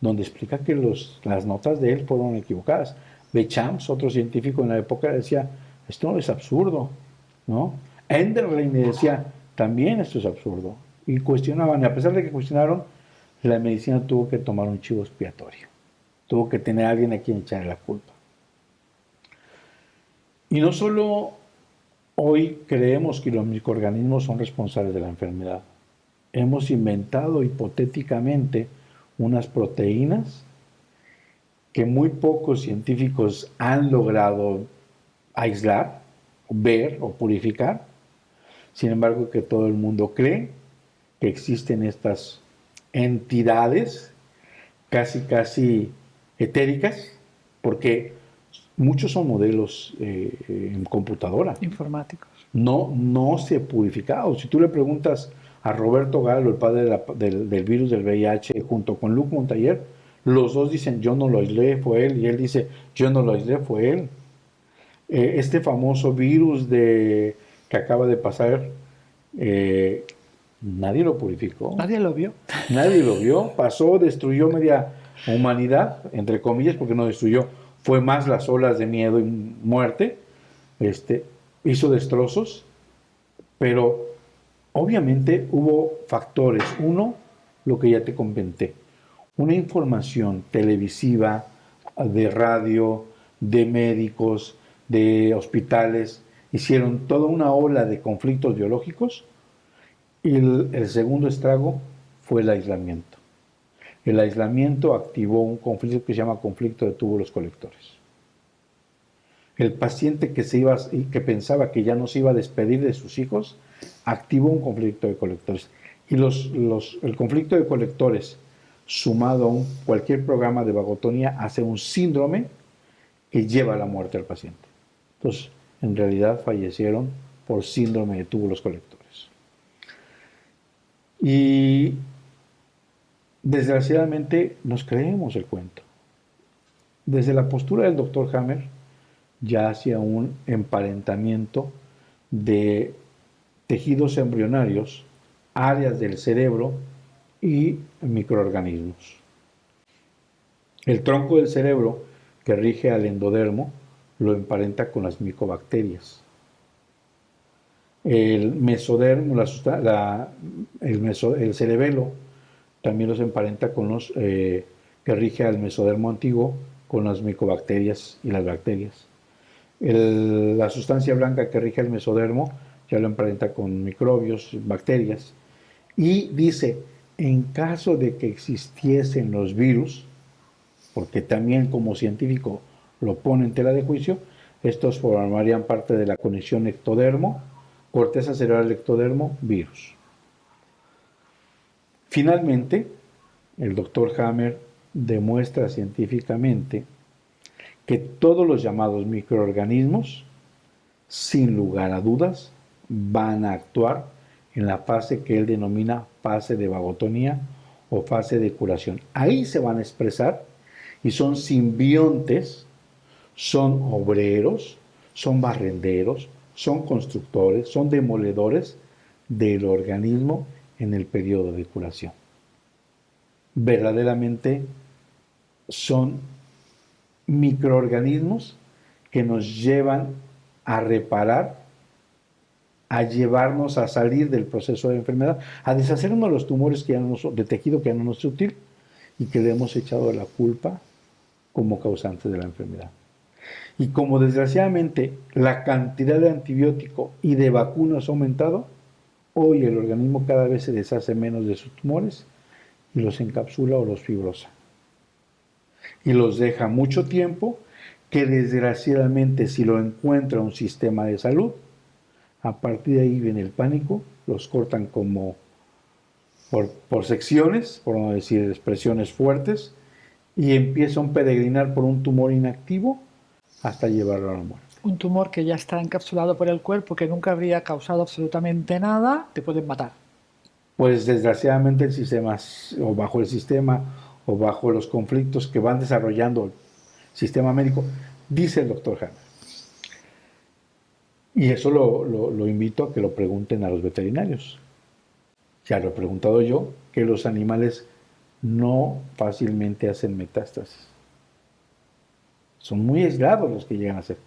Speaker 3: donde explica que las notas de él fueron equivocadas. Bechamps, otro científico en la época, decía, esto es absurdo, ¿no? Enderlein decía, también esto es absurdo. Y cuestionaban, y a pesar de que cuestionaron, la medicina tuvo que tomar un chivo expiatorio. Tuvo que tener a alguien a quien echarle la culpa. Y no solo hoy creemos que los microorganismos son responsables de la enfermedad. Hemos inventado hipotéticamente unas proteínas que muy pocos científicos han logrado aislar, ver o purificar. Sin embargo, que todo el mundo cree que existen estas entidades casi etéricas, porque muchos son modelos en computadora.
Speaker 1: Informáticos.
Speaker 3: No se purificaron. Si tú le preguntas a Roberto Galo, el padre del virus del VIH, junto con Luc Montayer, los dos dicen, yo no lo aislé, fue él, y él dice, yo no lo aislé, fue él. Este famoso virus que acaba de pasar, nadie lo purificó.
Speaker 1: Nadie lo vio.
Speaker 3: Nadie lo vio, pasó, destruyó media humanidad, entre comillas, porque no destruyó, fue más las olas de miedo y muerte, hizo destrozos, pero obviamente hubo factores. Uno, lo que ya te comenté, una información televisiva, de radio, de médicos, de hospitales, hicieron toda una ola de conflictos biológicos, y el segundo estrago fue el aislamiento. El aislamiento activó un conflicto que se llama conflicto de túbulos colectores. El paciente que pensaba que ya no se iba a despedir de sus hijos, activó un conflicto de colectores. Y el conflicto de colectores, sumado a cualquier programa de vagotonía, hace un síndrome que lleva a la muerte al paciente. Entonces, en realidad fallecieron por síndrome de túbulos colectores. Y desgraciadamente nos creemos el cuento. Desde la postura del doctor Hammer ya hacía un emparentamiento de tejidos embrionarios, áreas del cerebro y microorganismos. El tronco del cerebro que rige al endodermo lo emparenta con las micobacterias. El mesodermo, el cerebelo, también los emparenta con los que rige al mesodermo antiguo, con las micobacterias y las bacterias. La sustancia blanca que rige el mesodermo ya lo emparenta con microbios, bacterias. Y dice, en caso de que existiesen los virus, porque también como científico lo pone en tela de juicio. Estos formarían parte de la conexión ectodermo, corteza cerebral ectodermo, virus. Finalmente, el doctor Hammer demuestra científicamente que todos los llamados microorganismos, sin lugar a dudas, van a actuar en la fase que él denomina fase de vagotonía o fase de curación. Ahí se van a expresar y son simbiontes, son obreros, son barrenderos, son constructores, son demoledores del organismo en el periodo de curación. Verdaderamente son microorganismos que nos llevan a reparar, a llevarnos a salir del proceso de enfermedad, a deshacernos de los tumores que ya no de tejido que ya no nos es útil y que le hemos echado la culpa como causante de la enfermedad. Y como desgraciadamente la cantidad de antibiótico y de vacunas ha aumentado, hoy el organismo cada vez se deshace menos de sus tumores y los encapsula o los fibrosa. Y los deja mucho tiempo que desgraciadamente si lo encuentra un sistema de salud, a partir de ahí viene el pánico, los cortan como por secciones, por no decir expresiones fuertes, y empieza a peregrinar por un tumor inactivo hasta llevarlo a la muerte.
Speaker 1: Un tumor que ya está encapsulado por el cuerpo, que nunca habría causado absolutamente nada, te pueden matar.
Speaker 3: Pues desgraciadamente el sistema, o bajo el sistema, o bajo los conflictos que van desarrollando el sistema médico, dice el doctor Hammer. Y eso lo invito a que lo pregunten a los veterinarios. Ya lo he preguntado yo, que los animales no fácilmente hacen metástasis. Son muy aislados los que llegan a hacer.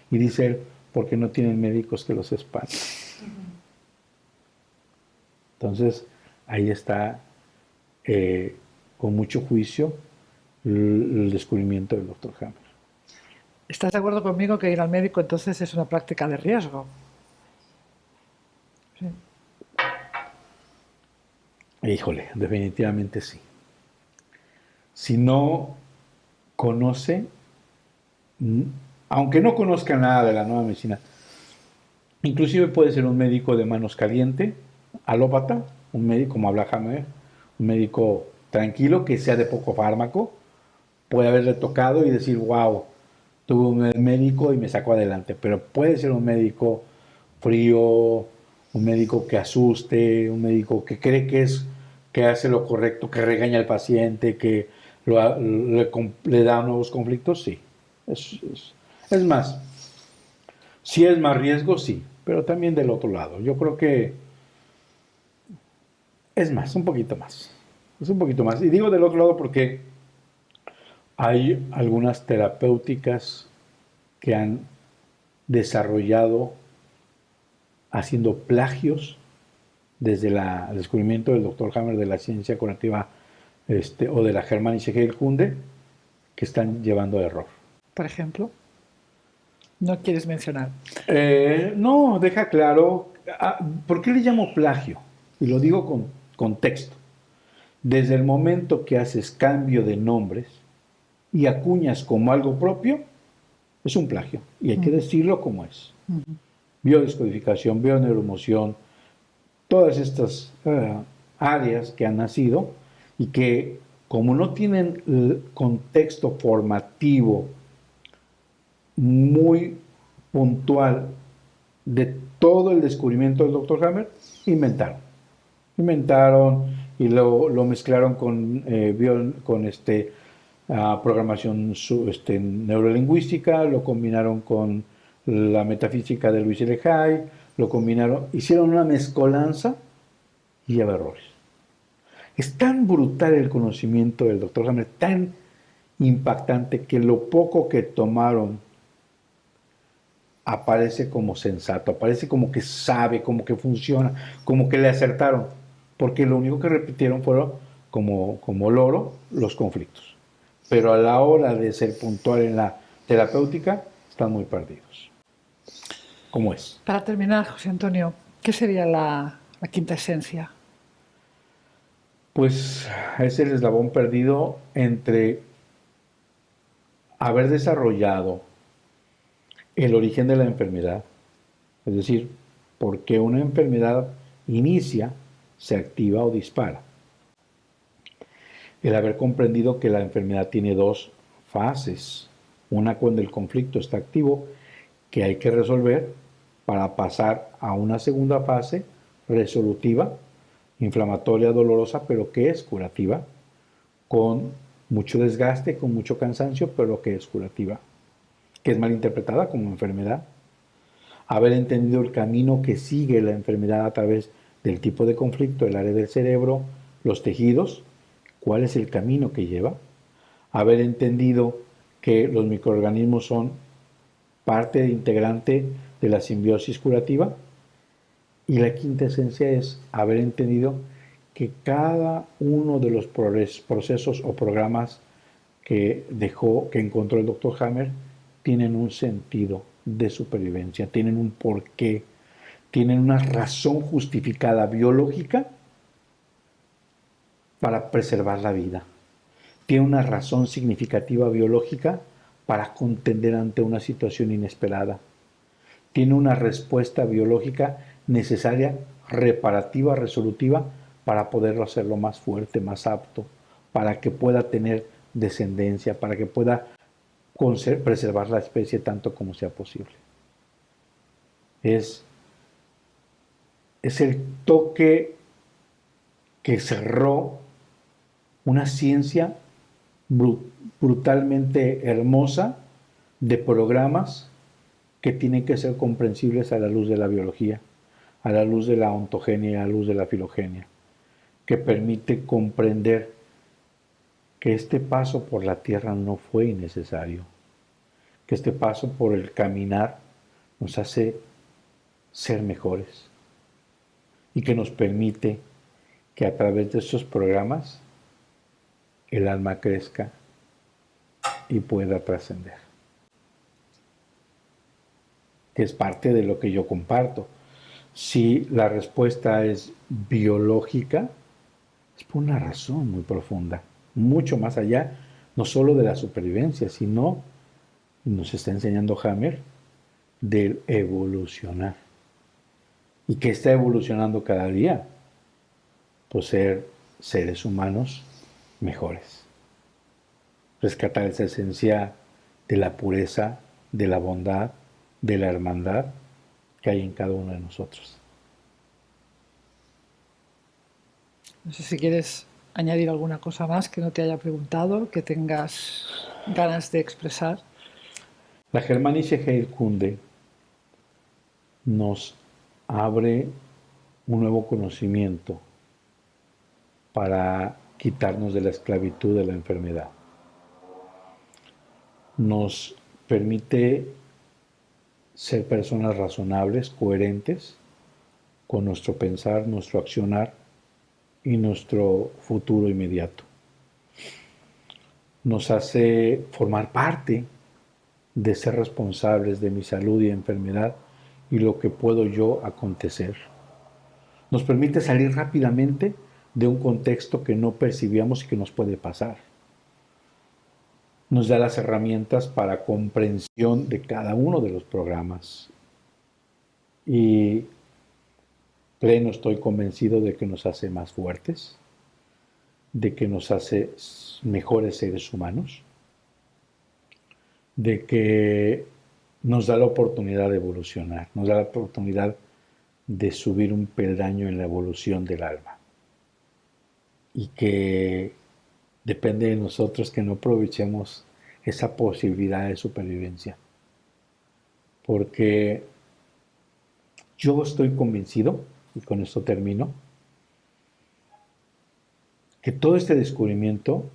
Speaker 3: Y dice él, porque no tienen médicos que los espanten. Entonces, ahí está, con mucho juicio, el descubrimiento del doctor Hammer.
Speaker 1: ¿Estás de acuerdo conmigo que ir al médico entonces es una práctica de riesgo? Sí.
Speaker 3: Híjole, definitivamente sí. Si no conoce, aunque no conozca nada de la nueva medicina, inclusive puede ser un médico de manos caliente, alópata, un médico, como habla Hammer, un médico tranquilo, que sea de poco fármaco, puede haberle tocado y decir, wow, tuve un médico y me sacó adelante, pero puede ser un médico frío, un médico que asuste, un médico que cree que hace lo correcto, que regaña al paciente, que le da nuevos conflictos, sí. Es más, sí es más riesgo, sí, pero también del otro lado. Yo creo que es más, un poquito más. Es un poquito más. Y digo del otro lado porque hay algunas terapéuticas que han desarrollado haciendo plagios desde el descubrimiento del doctor Hammer de la ciencia curativa o de la Germanische Heilkunde, que están llevando a error.
Speaker 1: Por ejemplo, ¿no quieres mencionar?
Speaker 3: No, deja claro. ¿Por qué le llamo plagio? Y lo digo con contexto. Desde el momento que haces cambio de nombres y acuñas como algo propio, es un plagio. Y hay que decirlo como es. Biodescodificación, bioneuromoción, todas estas áreas que han nacido y que, como no tienen el contexto formativo muy puntual de todo el descubrimiento del Dr. Hammer, inventaron y lo mezclaron con programación neurolingüística, lo combinaron con la metafísica de Luis Lehay, hicieron una mezcolanza y lleva errores. Es tan brutal el conocimiento del Dr. Hammer, tan impactante, que lo poco que tomaron aparece como sensato, aparece como que sabe, como que funciona, como que le acertaron, porque lo único que repitieron fueron, como loro, los conflictos. Pero a la hora de ser puntual en la terapéutica, están muy perdidos. ¿Cómo es?
Speaker 1: Para terminar, José Antonio, ¿qué sería la quinta esencia?
Speaker 3: Pues es el eslabón perdido entre haber desarrollado el origen de la enfermedad, es decir, por qué una enfermedad inicia, se activa o dispara. El haber comprendido que la enfermedad tiene dos fases, una cuando el conflicto está activo, que hay que resolver para pasar a una segunda fase resolutiva, inflamatoria, dolorosa, pero que es curativa, con mucho desgaste, con mucho cansancio, pero que es curativa, que es malinterpretada como enfermedad. Haber entendido el camino que sigue la enfermedad a través del tipo de conflicto, el área del cerebro, los tejidos, cuál es el camino que lleva. Haber entendido que los microorganismos son parte integrante de la simbiosis curativa. Y la quinta esencia es haber entendido que cada uno de los procesos o programas que encontró el Dr. Hammer, tienen un sentido de supervivencia, tienen un porqué, tienen una razón justificada biológica para preservar la vida. Tiene una razón significativa biológica para contender ante una situación inesperada. Tiene una respuesta biológica necesaria, reparativa, resolutiva, para poderlo hacerlo más fuerte, más apto, para que pueda tener descendencia, para que pueda preservar la especie tanto como sea posible. Es el toque que cerró una ciencia brutalmente hermosa de programas que tienen que ser comprensibles a la luz de la biología, a la luz de la ontogenia, a la luz de la filogenia, que permite comprender que este paso por la tierra no fue innecesario, que este paso por el caminar nos hace ser mejores y que nos permite que a través de estos programas el alma crezca y pueda trascender. Que es parte de lo que yo comparto. Si la respuesta es biológica, es por una razón muy profunda, mucho más allá, no solo de la supervivencia, sino, nos está enseñando Hammer, del evolucionar. ¿Y que está evolucionando cada día? Pues ser seres humanos mejores. Rescatar esa esencia de la pureza, de la bondad, de la hermandad que hay en cada uno de nosotros.
Speaker 1: No sé si quieres añadir alguna cosa más que no te haya preguntado, que tengas ganas de expresar.
Speaker 3: La Germanische Heilkunde nos abre un nuevo conocimiento para quitarnos de la esclavitud de la enfermedad. Nos permite ser personas razonables, coherentes con nuestro pensar, nuestro accionar y nuestro futuro inmediato. Nos hace formar parte de ser responsables de mi salud y enfermedad y lo que puedo yo acontecer. Nos permite salir rápidamente de un contexto que no percibíamos y que nos puede pasar. Nos da las herramientas para comprensión de cada uno de los programas. Y pleno estoy convencido de que nos hace más fuertes, de que nos hace mejores seres humanos, de que nos da la oportunidad de evolucionar, nos da la oportunidad de subir un peldaño en la evolución del alma. Y que depende de nosotros que no aprovechemos esa posibilidad de supervivencia. Porque yo estoy convencido, y con esto termino, que todo este descubrimiento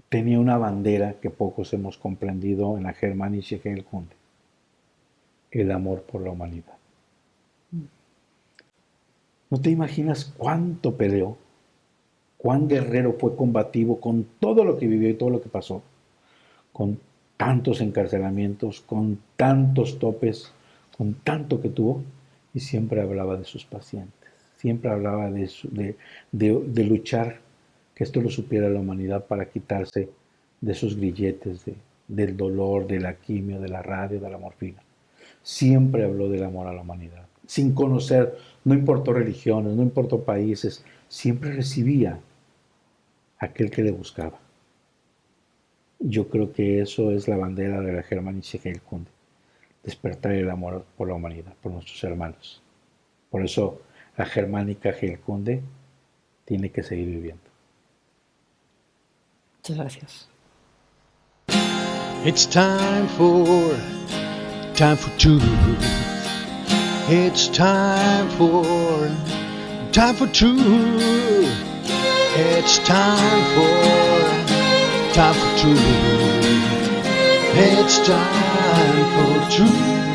Speaker 3: tenía una bandera que pocos hemos comprendido en la Germanische Heilkunde: el amor por la humanidad. No te imaginas cuánto peleó, cuán guerrero fue, combativo con todo lo que vivió y todo lo que pasó, con tantos encarcelamientos, con tantos topes, con tanto que tuvo, y siempre hablaba de sus pacientes, siempre hablaba de luchar, que esto lo supiera la humanidad para quitarse de esos grilletes del dolor, de la quimio, de la radio, de la morfina. Siempre habló del amor a la humanidad, sin conocer, no importó religiones, no importó países, siempre recibía a aquel que le buscaba. Yo creo que eso es la bandera de la Germanische Heilkunde, despertar el amor por la humanidad, por nuestros hermanos. Por eso la germánica Heilkunde tiene que seguir viviendo.
Speaker 1: Muchas gracias.
Speaker 2: It's time for two. It's time for two. It's time for two. It's time for two.